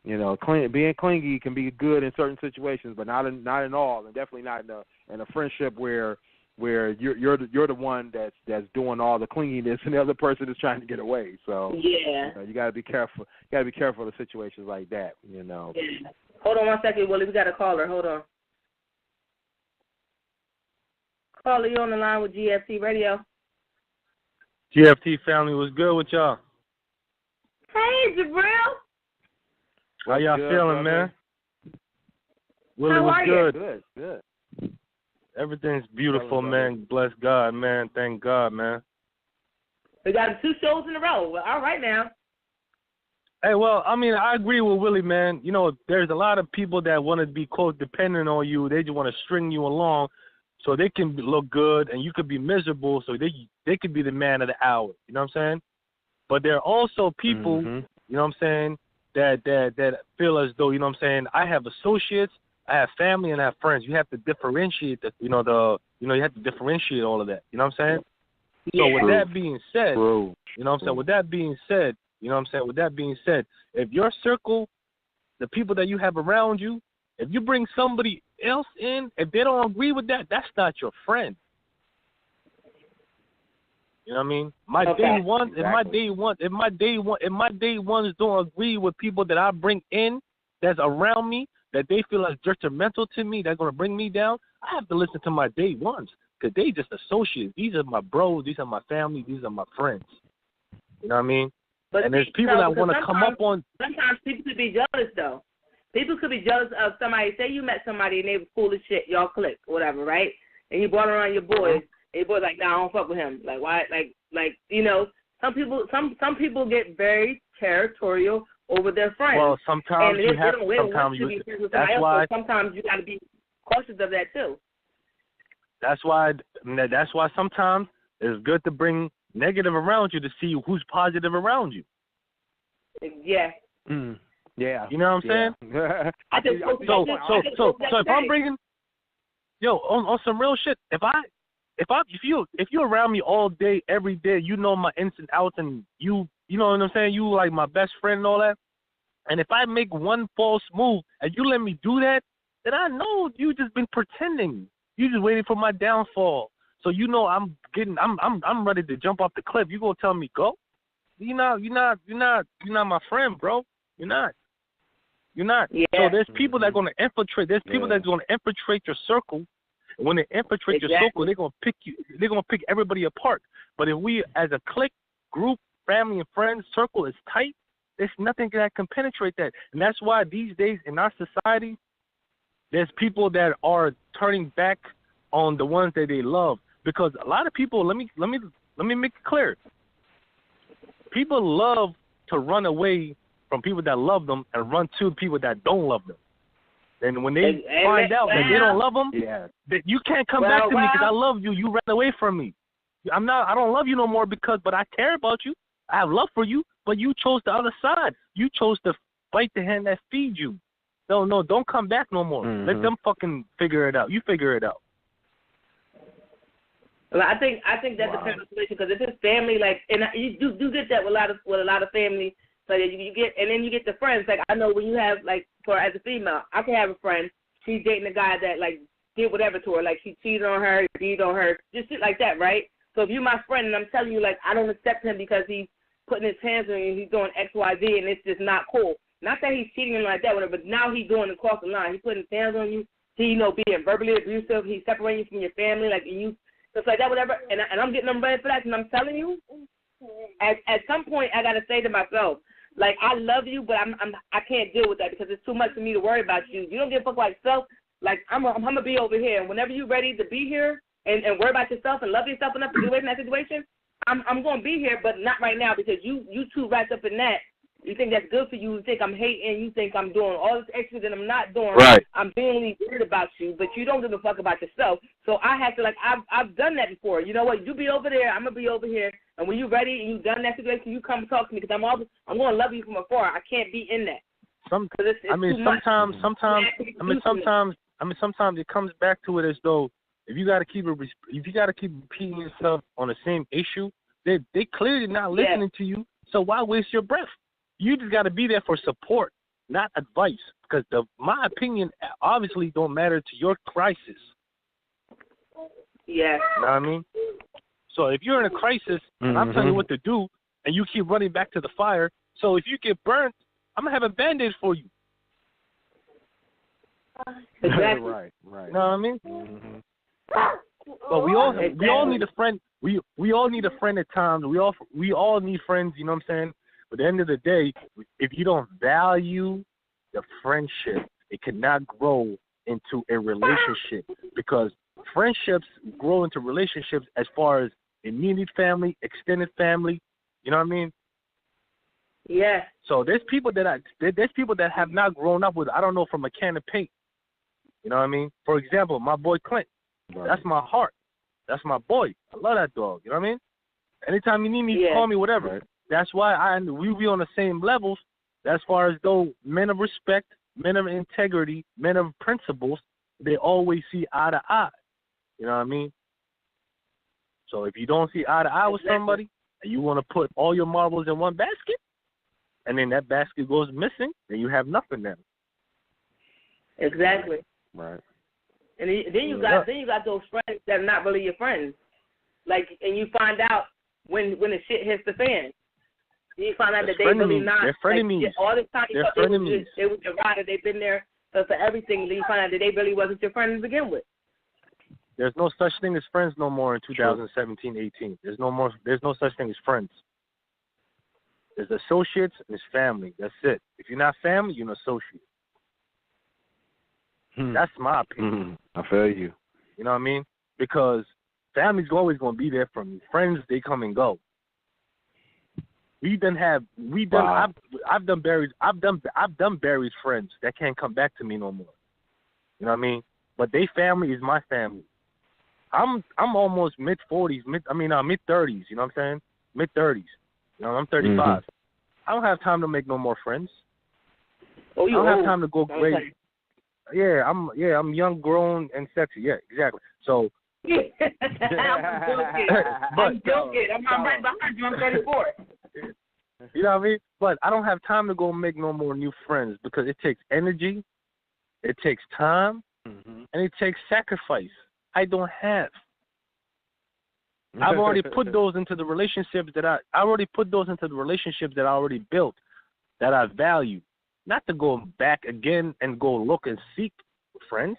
being clingy can be good in certain situations, but not in all, and definitely not in a friendship where you're the one that's doing all the clinginess and the other person is trying to get away. So you got to be careful. You got to be careful of situations like that. Yeah. Hold on one second, Willie. We got a caller. Hold on. Caller, you on the line with GFT Radio? GFT family, was good with y'all? Hey, Jabril. How y'all feeling, man? Willie, How was are good. you? Good. Everything's beautiful, man. Bless God, man. Thank God, man. We got 2 shows in a row. Well, all right now. Hey, well, I mean, I agree with Willie, man. There's a lot of people that want to be, quote, dependent on you. They just want to string you along so they can look good and you could be miserable so they could be the man of the hour. You know what I'm saying? But there are also people, you know what I'm saying, that feel as though, you know what I'm saying, I have associates, I have family, and I have friends. You have to differentiate you have to differentiate all of that. You know what I'm saying? Yeah. So with that being said, you know what I'm saying, with that being said, if your circle, the people that you have around you, if you bring somebody else in, if they don't agree with that, that's not your friend. You know what I mean? If my day ones don't agree with people that I bring in that's around me, that they feel like detrimental to me, that's gonna bring me down, I have to listen to my day ones because they just associates. These are my bros, these are my family, these are my friends. You know what I mean? But and there's people that want to come up on. Sometimes people could be jealous, though. People could be jealous of somebody. Say you met somebody and they were cool as shit, y'all click, whatever, right? And you brought around your boys, and your boys like, nah, I don't fuck with him. Like, why? Like, some people get very territorial over their friends. Well, sometimes and you have. That's why. Sometimes you got to be cautious of that too. That's why sometimes it's good to bring negative around you to see who's positive around you. Yeah. Yeah. You know what I'm saying? So if I'm bringing, on some real shit, if you're around me all day, every day, you know my ins and outs, and you know what I'm saying, you like my best friend and all that, and if I make one false move and you let me do that, then I know you just been pretending. You just waiting for my downfall. So I'm ready to jump off the cliff. You gonna tell me go? You're not my friend, bro. You're not. Yeah. So there's people that are gonna infiltrate. There's people that's gonna infiltrate your circle. And when they infiltrate your circle, they're gonna pick you. They're gonna pick everybody apart. But if we, as a clique, group, family, and friends circle is tight, there's nothing that can penetrate that. And that's why these days in our society, there's people that are turning back on the ones that they love. Because a lot of people, let me make it clear. People love to run away from people that love them and run to people that don't love them. And when they find out that they don't love them, that you can't come back to me because I love you. You ran away from me. I don't love you no more but I care about you. I have love for you, but you chose the other side. You chose to fight the hand that feeds you. No, don't come back no more. Let them fucking figure it out. You figure it out. Well, I think that depends on the situation because if it's family, like, and you do get that with a lot of family. So you get, and then you get the friends. Like I know when you have, like, as a female, I can have a friend. She's dating a guy that like did whatever to her, like she cheated on her, cheated on her, just shit like that, right? So if you're my friend and I'm telling you, like, I don't accept him because he's putting his hands on you, he's doing X, Y, Z, and it's just not cool. Not that he's cheating like that, whatever, but now he's going across the line. He's putting his hands on you. He, being verbally abusive. He's separating you from your family, like, and you. Just like that, whatever, and I'm getting them ready for that, and I'm telling you, at some point, I got to say to myself, like, I love you, but I can't deal with that because it's too much for me to worry about you. You don't give a fuck about yourself, like I'm gonna be over here. And whenever you're ready to be here and worry about yourself and love yourself enough to get away from that situation, I'm gonna be here, but not right now because you too wrapped up in that. You think that's good for you. You think I'm hating. You think I'm doing all this extra that I'm not doing. Right. I'm being worried about you, but you don't give a fuck about yourself. So I have to, like, I've done that before. You know what? You be over there. I'm going to be over here. And when you're ready and you've done that situation, you come talk to me because I'm going to love you from afar. I can't be in that. Sometimes it comes back to it as though if you got to keep repeating yourself on the same issue, they clearly not listening to you. So why waste your breath? You just got to be there for support, not advice, because my opinion obviously don't matter to your crisis. Yeah. You know what I mean? So if you're in a crisis and I'm telling you what to do and you keep running back to the fire, so if you get burnt, I'm going to have a Band-Aid for you. Exactly. Right. You know what I mean? Mm-hmm. But we all need a friend. We all need a friend at times. We all need friends, you know what I'm saying? But at the end of the day, if you don't value the friendship, it cannot grow into a relationship because friendships grow into relationships as far as immediate family, extended family. You know what I mean? Yeah. So there's people that have not grown up with, I don't know, from a can of paint. You know what I mean? For example, my boy Clint. Right. That's my heart. That's my boy. I love that dog. You know what I mean? Anytime you need me, call me, whatever. Right. That's why we be on the same levels as far as though men of respect, men of integrity, men of principles, they always see eye to eye. You know what I mean? So if you don't see eye to eye with somebody and you want to put all your marbles in one basket and then that basket goes missing, then you have nothing then. Exactly. Right. And then you got those friends that are not really your friends. Like, and you find out when the shit hits the fan. You find out that they really not. They're frenemies. All this time they're frenemies. They was your rider. They've been there for everything. Then you find out that they really wasn't your friend to begin with. There's no such thing as friends no more in 2017-18. There's no such thing as friends. There's associates and there's family. That's it. If you're not family, you're an associate. That's my opinion. I feel you. You know what I mean? Because family's always going to be there for me. Friends, they come and go. I've done buried friends that can't come back to me no more. You know what I mean? But they family is my family. I'm almost mid-40s, mid-30s, you know what I'm saying? Mid-30s. You know, I'm 35. Mm-hmm. I don't have time to make no more friends. Oh, you I don't have time to go crazy. Yeah, I'm young, grown, and sexy. Yeah, exactly. So I'm joking. I'm right behind you. I'm 34. You know what I mean? But I don't have time to go make no more new friends because it takes energy, it takes time, and it takes sacrifice. I don't have. I've already put those into the relationships that I already built, that I value. Not to go back again and go look and seek friends.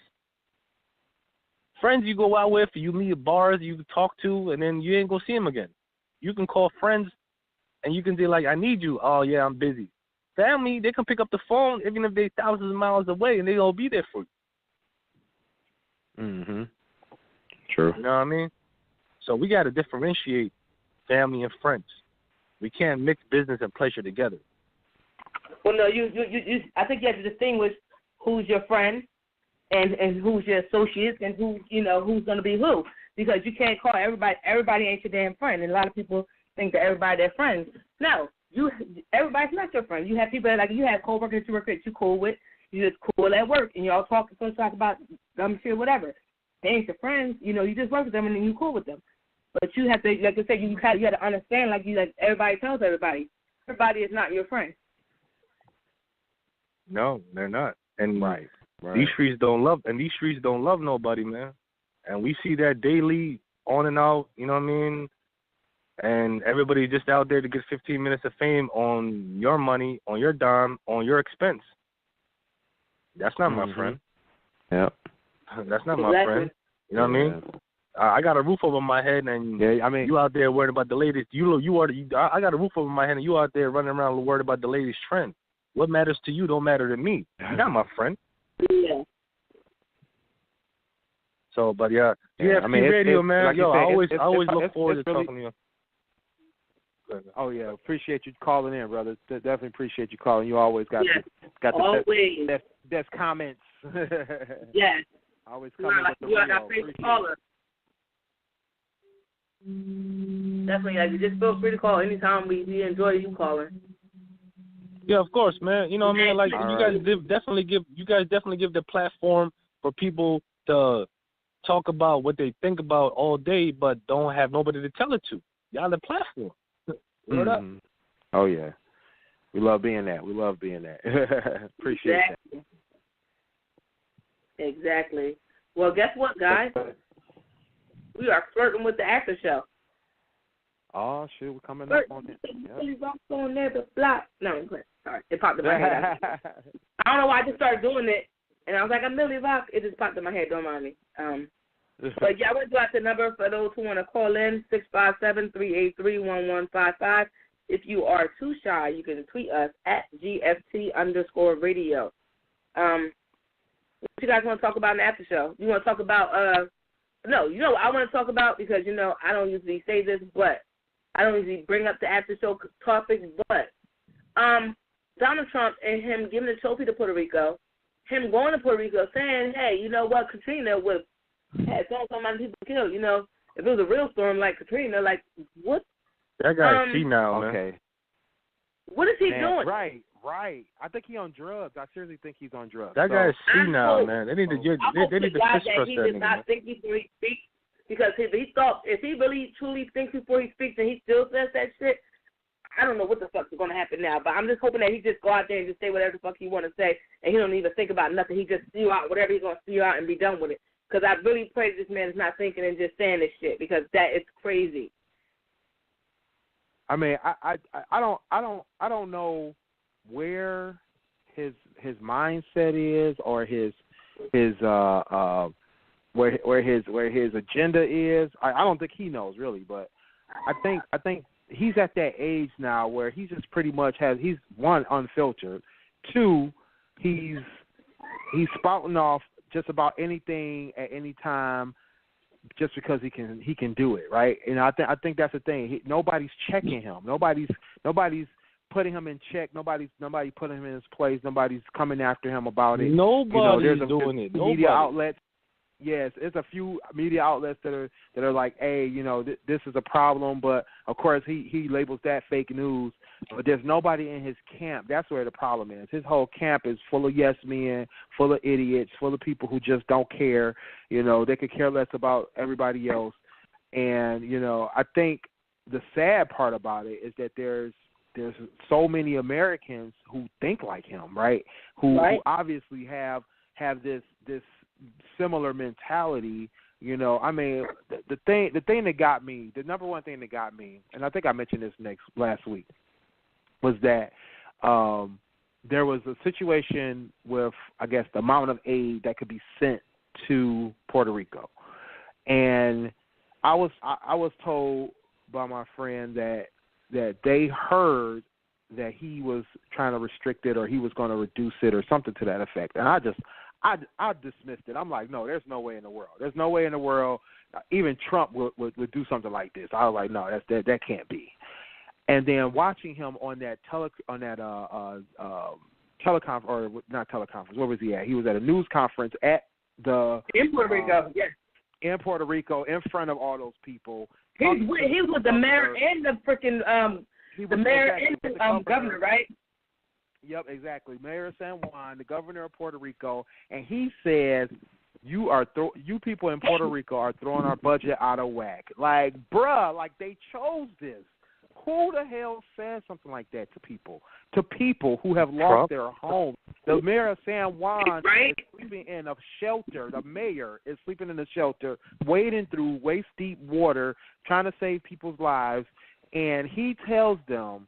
Friends you go out with, you meet at bars, you talk to, and then you ain't gonna see them again. You can call friends, and you can be like, I need you. Oh, yeah, I'm busy. Family, they can pick up the phone even if they're thousands of miles away, and they'll be there for you. Mm-hmm. True. You know what I mean? So we got to differentiate family and friends. We can't mix business and pleasure together. Well, no, you I think you have to distinguish who's your friend and who's your associates and who's going to be who. Because you can't call everybody ain't your damn friend. And a lot of people think that everybody their friends. No, everybody's not your friend. You have people that, like, you have coworkers you work with, you cool with, you just cool at work, and y'all talk about dumb shit, whatever. They ain't your friends. You just work with them and then you cool with them. But you have to, like I said, you have to understand, like everybody tells everybody is not your friend. No, they're not. And right. These streets don't love nobody, man. And we see that daily, on and out. You know what I mean? And everybody just out there to get 15 minutes of fame on your money, on your dime, on your expense. That's not my friend. Yep. That's not my friend. You know what I mean? I got a roof over my head, and you out there worried about the latest. I got a roof over my head, and you out there running around worried about the latest trend. What matters to you don't matter to me. You're not my friend. Yeah. So, but yeah, Yeah, I mean, Radio, it's, man. like Yo, you said, I always look forward to really, talking to you. Oh yeah, appreciate you calling in, brother. Definitely appreciate you calling. You always got the best comments. Yes. Always coming with the real. Our favorite caller. Definitely, like, just feel free to call anytime. We enjoy you calling. Yeah, of course, man. You know what I mean? Like, you guys definitely give the platform for people to talk about what they think about all day, but don't have nobody to tell it to. Y'all the platform. What up? Oh yeah, we love being that. Appreciate that. Exactly. Well, guess what, guys? We are flirting with the after show. Oh shit, we're coming up on it. No, I'm playing. Sorry, it popped in my head. I don't know why I just started doing it, and I was like, a Millie Rock. It just popped in my head. Don't mind me. But yeah, I want to drop the number for those who want to call in, 657-383-1155. If you are too shy, you can tweet us at GFT_radio. What you guys want to talk about in the after show? You want to talk about, no, you know what I want to talk about, because, you know, I don't usually say this, but I don't usually bring up the after show topics, but Donald Trump and him giving the trophy to Puerto Rico, him going to Puerto Rico saying, hey, you know what, Katrina would have so many people killed, you know, if it was a real storm like Katrina, like, what? That guy's senile, man. Okay. What is he doing? Right. I think he's on drugs. I seriously think he's on drugs. That guy's senile, man. They need to fish press that he nigga. does not think before he speaks, because if he really truly thinks before he speaks and he still says that shit, I don't know what the fuck is going to happen now. But I'm just hoping that he just go out there and just say whatever the fuck he want to say, and he don't even think about nothing. He just spew out whatever he's going to spew out and be done with it. Because I really pray this man is not thinking and just saying this shit, because that is crazy. I mean, I don't know where his mindset is, or his where his agenda is. I don't think he knows really, but I think he's at that age now where he just pretty much he's one, unfiltered, two, he's spouting off just about anything at any time, just because he can do it, right? And I think that's the thing. Nobody's checking him. Nobody's putting him in check. Nobody putting him in his place. Nobody's coming after him about it. Nobody's doing it. Media outlets. Yes, it's a few media outlets that are like, hey, you know, this is a problem, but of course he labels that fake news. But there's nobody in his camp. That's where the problem is. His whole camp is full of yes men, full of idiots, full of people who just don't care. You know, they could care less about everybody else. And, you know, I think the sad part about it is that there's so many Americans who think like him, right? Who obviously have this similar mentality. You know, I mean, the thing that got me, the number one thing that got me, and I think I mentioned this last week, was that there was a situation with, I guess, the amount of aid that could be sent to Puerto Rico, and I was told by my friend that they heard that he was trying to restrict it, or he was going to reduce it, or something to that effect, and I dismissed it. I'm like, no, there's no way in the world. There's no way in the world. Even Trump would do something like this. I was like, no, that can't be. And then watching him on that teleconference, or not teleconference, where was he at? He was at a news conference in Puerto Rico, yes. In Puerto Rico, in front of all those people. He was with the mayor and the freaking the mayor and the governor, right? Yep, exactly. Mayor San Juan, the governor of Puerto Rico, and he says, you people in Puerto Rico are throwing our budget out of whack. Like, bruh, like they chose this. Who the hell says something like that to people? To people who have lost their homes. The mayor of San Juan is sleeping in a shelter. The mayor is sleeping in a shelter, wading through waist-deep water, trying to save people's lives, and he tells them,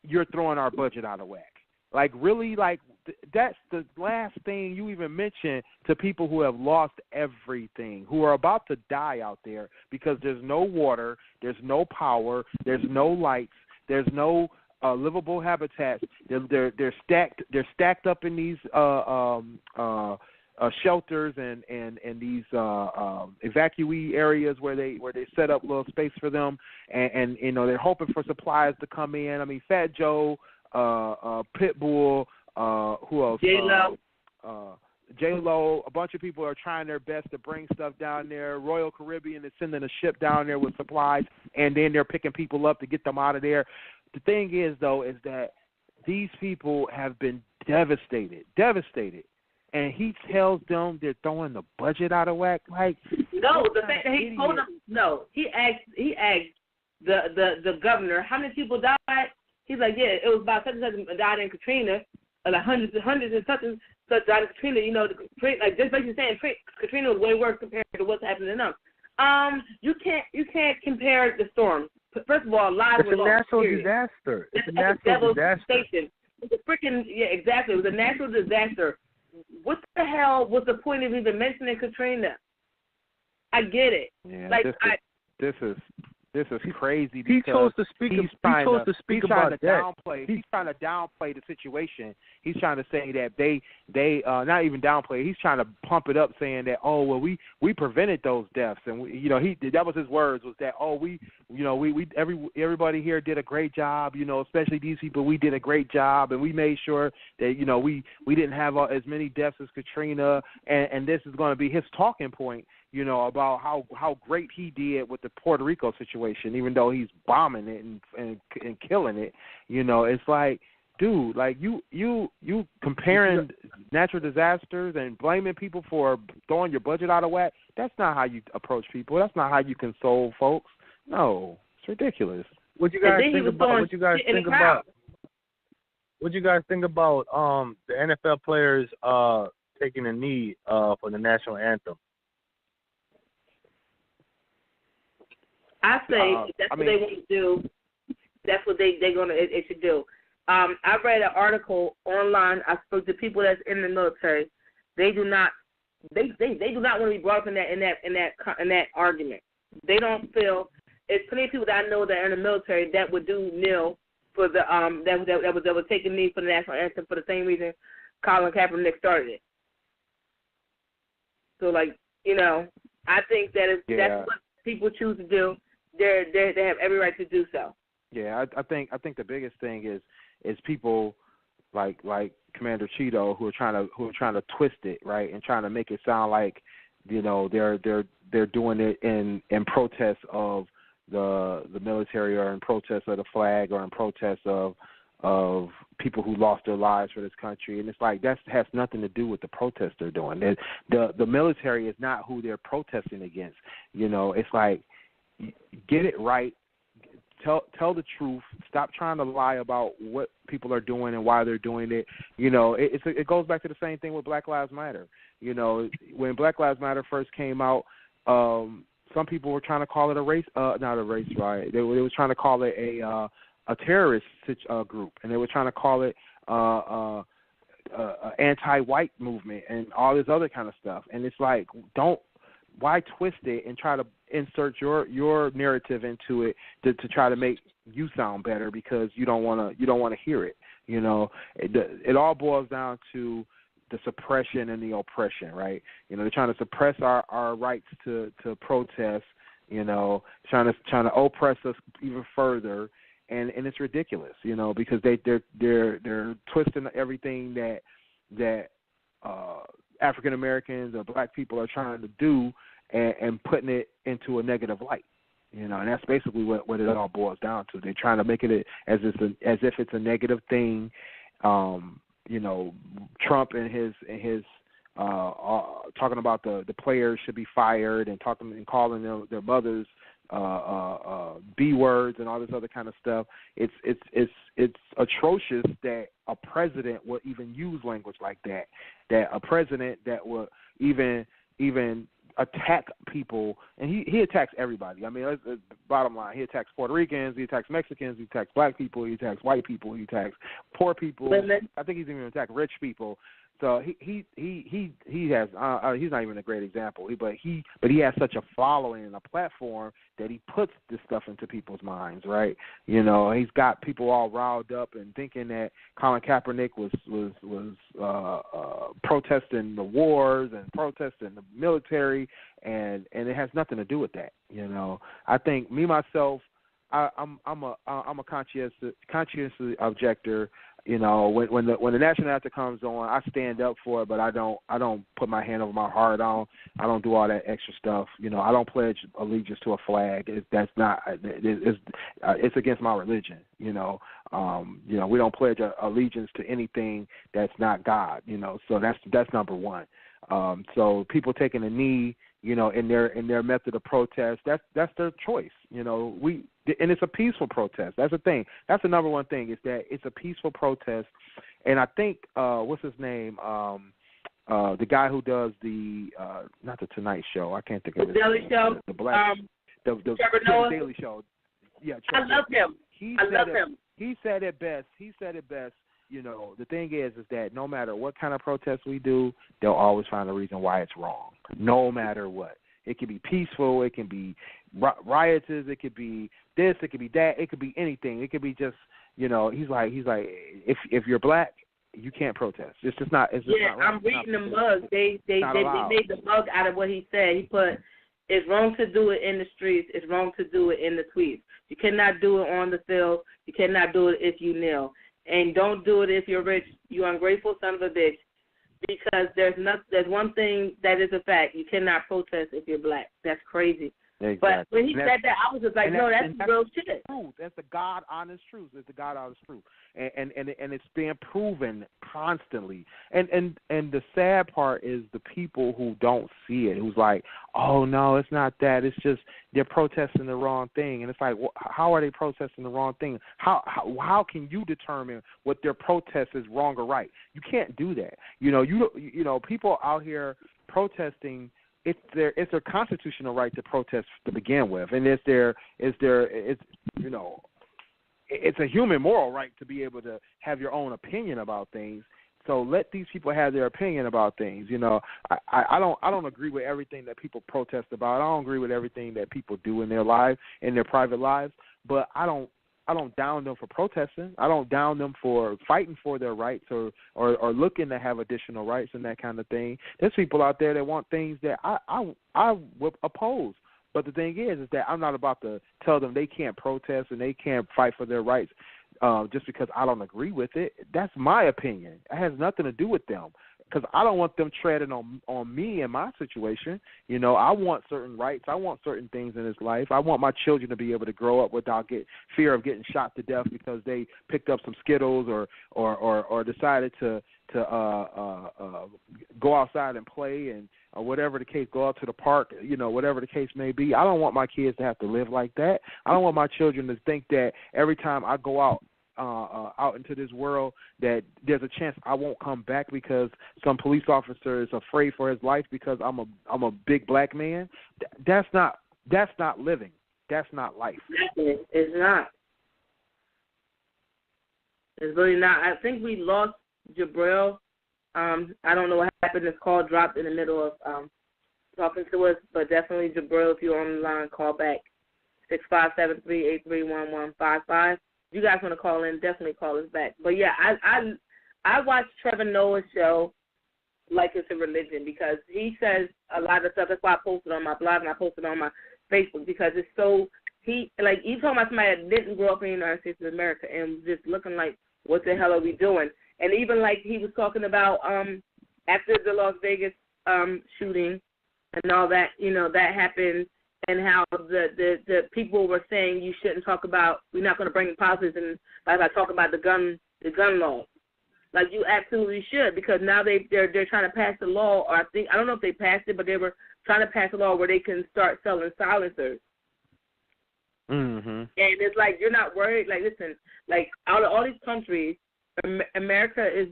you're throwing our budget out of whack. Like, really, like, that's the last thing you even mention to people who have lost everything, who are about to die out there because there's no water, there's no power, there's no lights, there's no livable habitats. They're stacked up in these shelters and these evacuee areas where they set up little space for them, and you know they're hoping for supplies to come in. I mean, Fat Joe, Pitbull, who else? J-Lo, a bunch of people are trying their best to bring stuff down there. Royal Caribbean is sending a ship down there with supplies, and then they're picking people up to get them out of there. The thing is, though, is that these people have been devastated, and he tells them they're throwing the budget out of whack. Like, no, the fact that he told them, no, he asked the governor how many people died. He's like, yeah, it was about such and such died in Katrina, like hundreds and such died in Katrina. You know, like just basically saying Katrina was way worse compared to what's happening now. You can't compare the storm. First of all, lives were lost. It's a natural disaster. It's a natural disaster. It's a freaking, yeah, exactly. It was a natural disaster. What the hell was the point of even mentioning Katrina? I get it. Yeah, like this is crazy. He chose to speak. He's trying to downplay. He's trying to downplay the situation. He's trying to say that they not even downplay. He's trying to pump it up, saying that we prevented those deaths, and that was his words, was that everybody here did a great job. Especially these people, we did a great job, and we made sure that we didn't have as many deaths as Katrina, and this is going to be his talking point. About how great he did with the Puerto Rico situation, even though he's bombing it and killing it. It's like, dude, like you comparing natural disasters and blaming people for throwing your budget out of whack. That's not how you approach people. That's not how you console folks. No, it's ridiculous. What you guys think about? What you guys think about the NFL players taking a knee for the national anthem? I say that's what they want to do. That's what they should do. I read an article online. I spoke to people that's in the military. They do not want to be brought up in that argument. They don't feel. There's plenty of people that I know that are in the military that would do kneel for the that would take a knee for the national anthem for the same reason Colin Kaepernick started it. So I think that's what people choose to do. They have every right to do so. Yeah, I think the biggest thing is people like Commander Cheeto who are trying to twist it, right, and trying to make it sound like they're doing it in protest of the military, or in protest of the flag, or in protest of people who lost their lives for this country. And it's like that has nothing to do with the protest they're doing. The military is not who they're protesting against. It's like, get it right. Tell the truth. Stop trying to lie about what people are doing and why they're doing it. It goes back to the same thing with Black Lives Matter. When Black Lives Matter first came out, some people were trying to call it not a race riot. They were trying to call it a terrorist group, and they were trying to call it anti-white movement and all this other kind of stuff. And it's like, why twist it and try to insert your narrative into it to try to make you sound better because you don't want to hear it. It all boils down to the suppression and the oppression, right? They're trying to suppress our rights to protest. Trying to oppress us even further, and it's ridiculous. Because they're twisting everything that African Americans or black people are trying to do and putting it into a negative light. And that's basically what it all boils down to. They're trying to make it as if it's a negative thing. Trump and his talking about the players should be fired and calling their mothers B words and all this other kind of stuff. It's atrocious that a president would even use language like that. That a president that would even attack people, and he attacks everybody. I mean, that's bottom line. He attacks Puerto Ricans, he attacks Mexicans, he attacks black people, he attacks white people, he attacks poor people. I think he's even attacked rich people. So he has he's not even a great example, but he has such a following and a platform that he puts this stuff into people's minds, right? You know, he's got people all riled up and thinking that Colin Kaepernick was protesting the wars and protesting the military, and it has nothing to do with that. You know, I think myself, I'm a conscientious objector. You know, when the national anthem comes on, I stand up for it, but I don't put my hand over my heart. I don't do all that extra stuff. You know, I don't pledge allegiance to a flag. It's against my religion. You know, we don't pledge allegiance to anything that's not God. You know, so that's number one. So people taking a knee, you know, in their method of protest, that's their choice. You know, and it's a peaceful protest. That's the thing. That's the number one thing, is that it's a peaceful protest. And I think what's his name? The guy who does the not the Tonight Show. I can't think of his Daily name. Show. The black the Trevor Noah. Daily Show. Yeah, Trevor. I love him. He said it best. You know, the thing is that no matter what kind of protest we do, they'll always find a reason why it's wrong. No matter what. It can be peaceful. It can be riotous. It could be this. It could be that. It could be anything. It could be just, you know, he's like, if you're black, you can't protest. It's just not. It's just not right. I'm reading the mug. They made the mug out of what he said. He put, it's wrong to do it in the streets. It's wrong to do it in the tweets. You cannot do it on the field. You cannot do it if you kneel. And don't do it if you're rich, you ungrateful son of a bitch. Because there's one thing that is a fact. You cannot protest if you're black. That's crazy. Exactly. But when he said that, I was just like, no, that's real shit. Truth. That's the God honest truth. It's the God honest truth, and it's being proven constantly. And the sad part is the people who don't see it, who's like, oh no, it's not that. It's just they're protesting the wrong thing. And it's like, well, how are they protesting the wrong thing? How can you determine what their protest is wrong or right? You can't do that. You know, people out here protesting. It's their constitutional right to protest to begin with, and it's a human moral right to be able to have your own opinion about things. So let these people have their opinion about things. You know, I don't agree with everything that people protest about. I don't agree with everything that people do in their lives, in their private lives. But I don't down them for protesting. I don't down them for fighting for their rights or looking to have additional rights and that kind of thing. There's people out there that want things that I would oppose. But the thing is that I'm not about to tell them they can't protest and they can't fight for their rights just because I don't agree with it. That's my opinion. It has nothing to do with them. Because I don't want them treading on me in my situation. You know, I want certain rights. I want certain things in this life. I want my children to be able to grow up without fear of getting shot to death because they picked up some Skittles or decided to go outside and play or whatever the case, go out to the park, you know, whatever the case may be. I don't want my kids to have to live like that. I don't want my children to think that every time I go out into this world that there's a chance I won't come back because some police officer is afraid for his life because I'm a big black man. That's not living. That's not life. It's not. It's really not. I think we lost Jabril. I don't know what happened. This call dropped in the middle of talking to us, but definitely Jabril, if you're on the line, call back 657-383-1155. You guys want to call in, definitely call us back. But, yeah, I watch Trevor Noah's show like it's a religion because he says a lot of stuff. That's why I posted on my blog and I posted on my Facebook because it's so – you talking about somebody that didn't grow up in the United States of America and just looking like, what the hell are we doing? And even like he was talking about after the Las Vegas shooting and all that, you know, that happened. And how the people were saying you shouldn't talk about, we're not going to bring politics and like I talk about the gun law. Like you absolutely should because now they're trying to pass the law, or I don't know if they passed it, but they were trying to pass a law where they can start selling silencers. Mm-hmm. And it's like you're not worried. Like listen, like out of all these countries, America is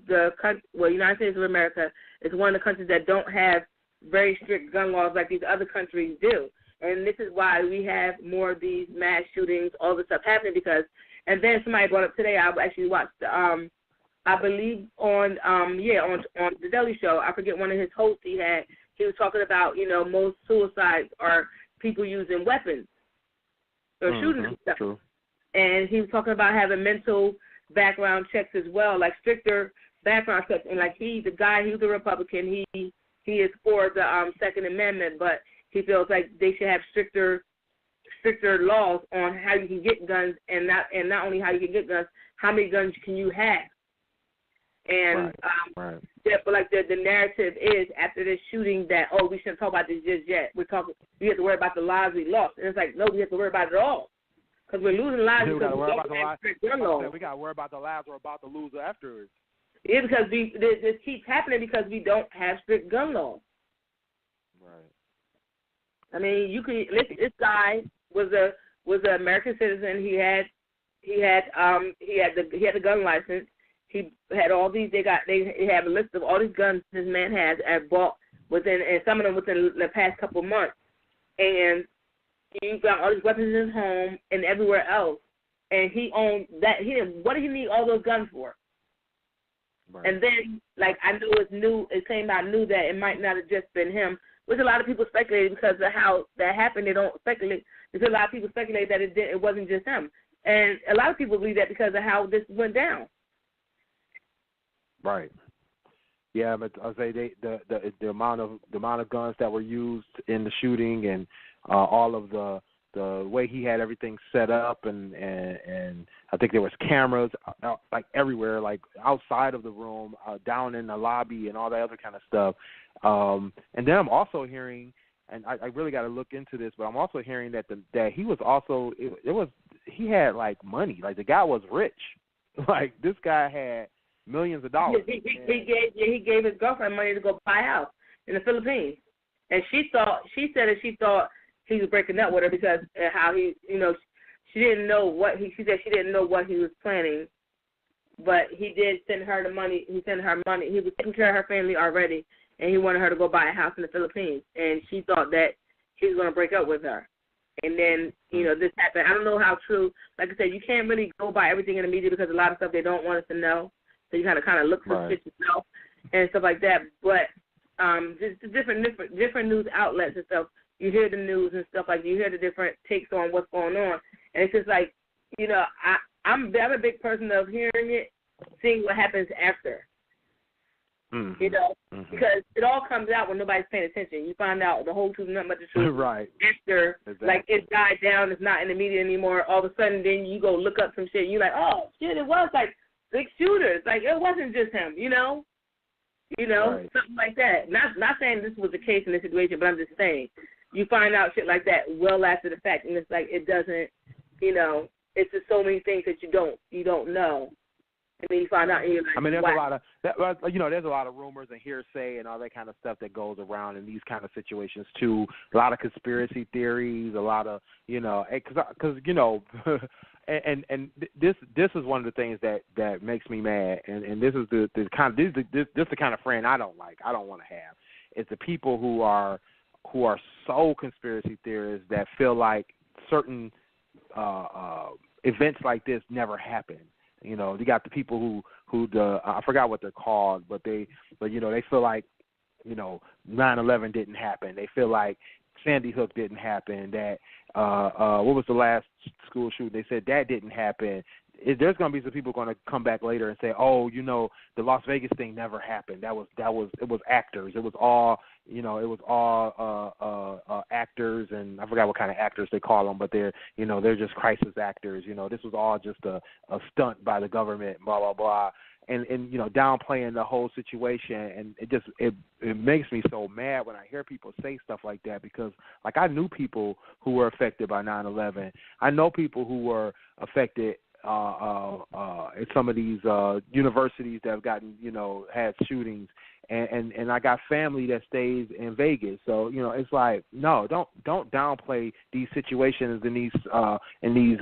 United States of America is one of the countries that don't have very strict gun laws like these other countries do. And this is why we have more of these mass shootings, all this stuff happening because, and then somebody brought up today, I actually watched I believe on the Daily Show. I forget one of his hosts he had. He was talking about, most suicides are people using weapons or shooting and stuff. True. And he was talking about having mental background checks as well, like stricter background checks. And like he's a Republican. He is for the Second Amendment, but he feels like they should have stricter laws on how you can get guns, and not only how you can get guns, how many guns can you have. And right. Yeah, but like the narrative is after this shooting that we shouldn't talk about this just yet. We have to worry about the lives we lost, and it's like no, we have to worry about it all because we're losing lives because we don't have strict gun laws. We got to worry about the lives we're about to lose afterwards. Yeah, because this keeps happening because we don't have strict gun laws. Right. I mean, this guy was an American citizen. He had the gun license. He had all these. They have a list of all these guns this man has and bought and some of them within the past couple of months. And he got all these weapons in his home and everywhere else. And he owned that. What did he need all those guns for? Right. And then, like I knew it came out knew that it might not have just been him, which a lot of people speculated because of how that happened. They don't speculate because a lot of people speculate that it wasn't just him, and a lot of people believe that because of how this went down. Right. Yeah, but I say the amount of guns that were used in the shooting and all of the way he had everything set up and I think there was cameras like everywhere, like outside of the room, down in the lobby and all that other kind of stuff. And then I'm also hearing, and I really got to look into this, but I'm also hearing that he was also he had like money, like the guy was rich, like this guy had millions of dollars. He gave his girlfriend money to go buy a house in the Philippines, and she thought he was breaking up with her because how he, she didn't know what she said she didn't know what he was planning, but he did send her the money. He sent her money. He was taking care of her family already, and he wanted her to go buy a house in the Philippines, and she thought that he was going to break up with her. And then, this happened. I don't know how true. Like I said, you can't really go by everything in the media because a lot of stuff they don't want us to know. So you kind of look for shit yourself and stuff like that. But just different news outlets and stuff. You hear the news and stuff like you hear the different takes on what's going on, and it's just like I'm a big person of hearing it, seeing what happens after. Mm-hmm. Because it all comes out when nobody's paying attention. You find out the whole truth, nothing but the truth. Right. After, exactly. Like, it died down, it's not in the media anymore. All of a sudden, then you go look up some shit, and you're like, oh, shit, it was, like, 6 shooters. Like, it wasn't just him, Right. something like that. Not saying this was the case in this situation, but I'm just saying. You find out shit like that well after the fact, and it's like it doesn't, it's just so many things that you don't know. And then you find out, and you're like, there's wow. a lot of there's a lot of rumors and hearsay and all that kind of stuff that goes around in these kind of situations too. A lot of conspiracy theories, a lot of because and this is one of the things that makes me mad, and this is the kind of this the kind of friend I don't like. I don't want to have. It's the people who are so conspiracy theorists that feel like certain events like this never happen. You got the people who I forgot what they're called, but they feel like 9/11 didn't happen. They feel like Sandy Hook didn't happen. That what was the last school shooting? They said that didn't happen. There's going to be some people going to come back later and say, oh, the Las Vegas thing never happened. It was actors. It was all actors, and I forgot what kind of actors they call them, but they're just crisis actors. This was all just a stunt by the government, blah blah blah, and downplaying the whole situation, and it makes me so mad when I hear people say stuff like that because like I knew people who were affected by 9/11. I know people who were affected at some of these universities that have gotten had shootings, and I got family that stays in Vegas, so it's like no, don't downplay these situations and these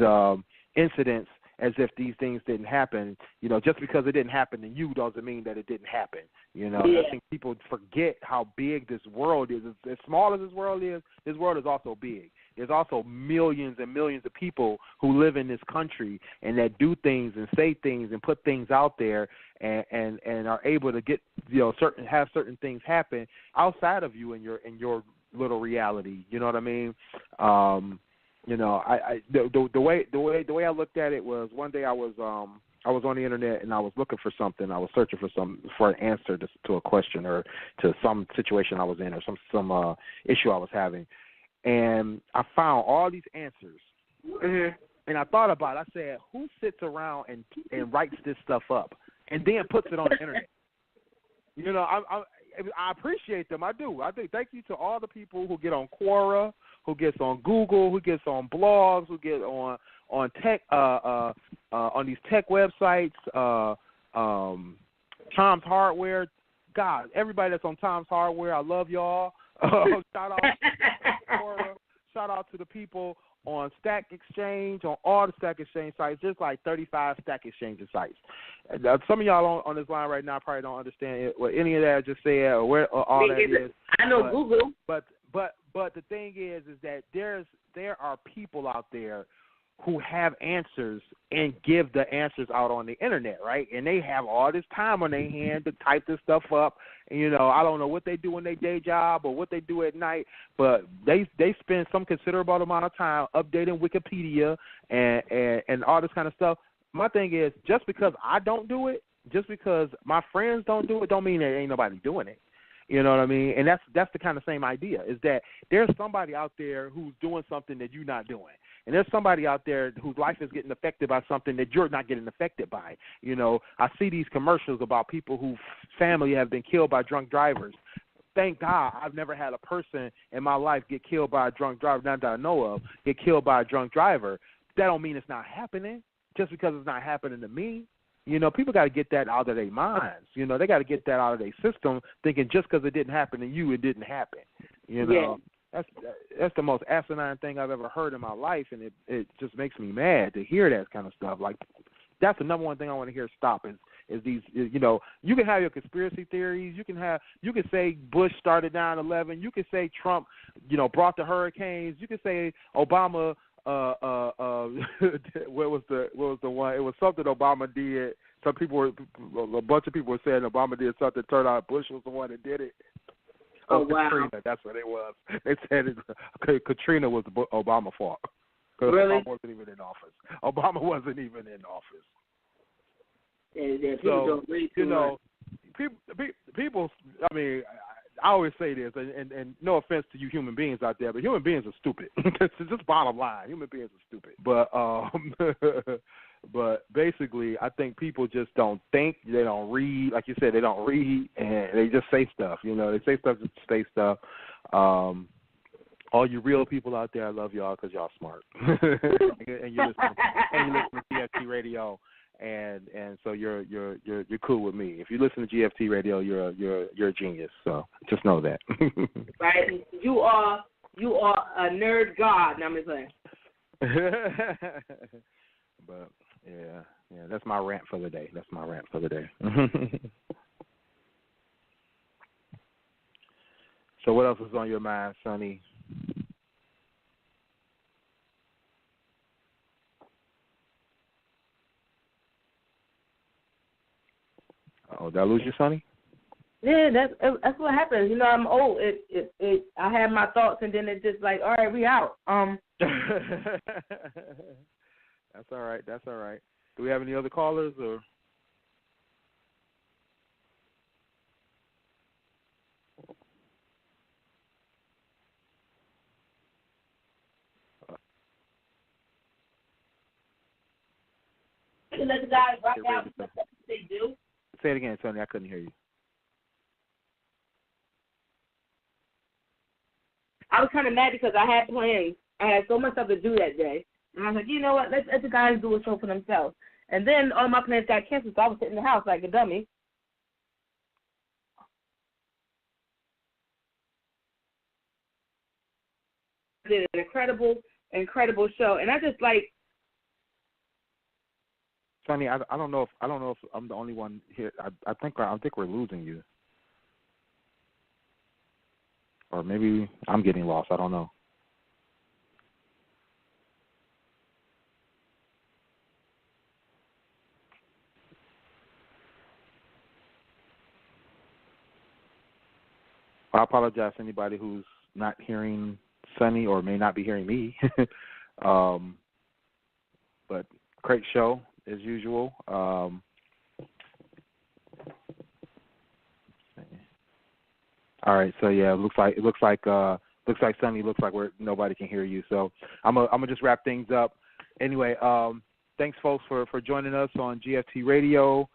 incidents as if these things didn't happen. Just because it didn't happen to you doesn't mean that it didn't happen. Yeah. I think people forget how big this world is. As small as this world is also big. there's also millions and millions of people who live in this country and that do things and say things and put things out there and are able to get have certain things happen outside of you and your little reality. You know what I mean? The way I looked at it was one day I was on the internet and I was looking for something. I was searching for an answer to a question or to some situation I was in or some issue I was having, and I found all these answers. Mm-hmm. And I thought about it. I said, who sits around and writes this stuff up and then puts it on the internet? I appreciate them. I do. I think thank you to all the people who get on Quora, who gets on Google, who gets on blogs, who get on tech on these tech websites, Tom's Hardware. God, everybody that's on Tom's Hardware, I love y'all. Shout out to Quora. Shout out to the people on Stack Exchange, on all the Stack Exchange sites. There's like 35 Stack Exchange sites. Some of y'all on this line right now probably don't understand what any of that I just said or where or all that is. I know Google. But the thing is that there are people out there who have answers and give the answers out on the internet, right? And they have all this time on their hand to type this stuff up. And, I don't know what they do in their day job or what they do at night, but they spend some considerable amount of time updating Wikipedia and all this kind of stuff. My thing is, just because I don't do it, just because my friends don't do it, don't mean there ain't nobody doing it. You know what I mean? And that's the kind of same idea, is that there's somebody out there who's doing something that you're not doing. And there's somebody out there whose life is getting affected by something that you're not getting affected by. I see these commercials about people whose family have been killed by drunk drivers. Thank God I've never had a person in my life get killed by a drunk driver, not that I know of, get killed by a drunk driver. That don't mean it's not happening just because it's not happening to me. People got to get that out of their minds. They got to get that out of their system, thinking just because it didn't happen to you, it didn't happen. Yeah. That's the most asinine thing I've ever heard in my life, and it just makes me mad to hear that kind of stuff. Like, that's the number one thing I want to hear stop is these. You can have your conspiracy theories. You can say Bush started 9/11. You can say Trump, brought the hurricanes. You can say Obama. What was the one? It was something Obama did. A bunch of people were saying Obama did something. Turned out Bush was the one that did it. Oh, wow. Katrina, that's what it was. They said Katrina was Obama's fault. Really? Obama wasn't even in office. Obama wasn't even in office. Yeah, people don't read too much. People, I mean, I always say this, and no offense to you human beings out there, but human beings are stupid. It's just bottom line. Human beings are stupid. But basically, I think people just don't think. They don't read. Like you said, they don't read, and they just say stuff. They say stuff just to say stuff. All you real people out there, I love y'all because y'all smart. and you listen to GFT Radio, and so you're cool with me. If you listen to GFT Radio, you're a genius. So just know that. Right? You are a nerd god. Now I'm just saying. But yeah, that's my rant for the day. So what else is on your mind, Sonny? Oh, did I lose you, Sonny? Yeah, that's what happens. I'm old. I have my thoughts, and then it's just like, all right, we out. That's all right. Do we have any other callers or? Let the guys rock out what they do. Say it again, Tony. I couldn't hear you. I was kind of mad because I had plans. I had so much stuff to do that day. And I was like, you know what, let the guys do a show for themselves. And then all my plans got canceled, so I was sitting in the house like a dummy. I did an incredible show. And I just like, Sonny, I don't know if I'm the only one here. I think we're losing you, or maybe I'm getting lost. I don't know. I apologize to anybody who's not hearing Sunny or may not be hearing me. But great show as usual. All right, so yeah, it looks like Sunny looks like nobody can hear you. So I'm gonna just wrap things up. Anyway, thanks folks for joining us on GFT Radio.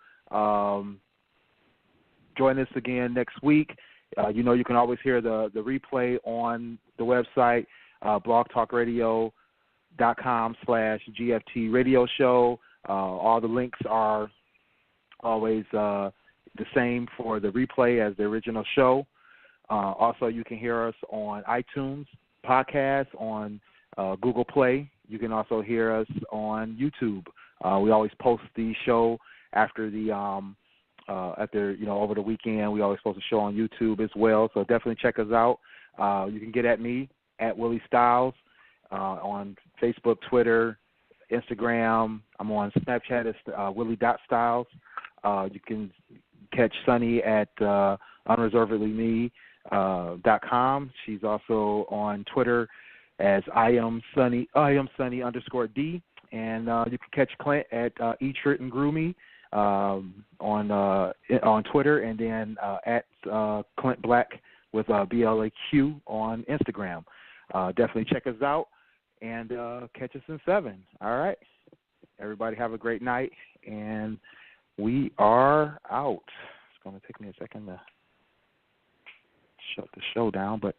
Join us again next week. You can always hear the replay on the website, blogtalkradio.com/GFT Radio Show. All the links are always the same for the replay as the original show. Also, you can hear us on iTunes podcast, on Google Play. You can also hear us on YouTube. We always post the show after over the weekend. We always post a show on YouTube as well. So definitely check us out. You can get at me at Willie Styles on Facebook, Twitter, Instagram. I'm on Snapchat as Willie.Styles. You can catch Sunny at unreservedlyme.com. She's also on Twitter as I am Sunny _D. And you can catch Clint at Eatrit and Groomy on Twitter, and then at Clint Black with BLAQ on Instagram. Definitely check us out and catch us in 7. All right. Everybody have a great night, and we are out. It's going to take me a second to shut the show down, but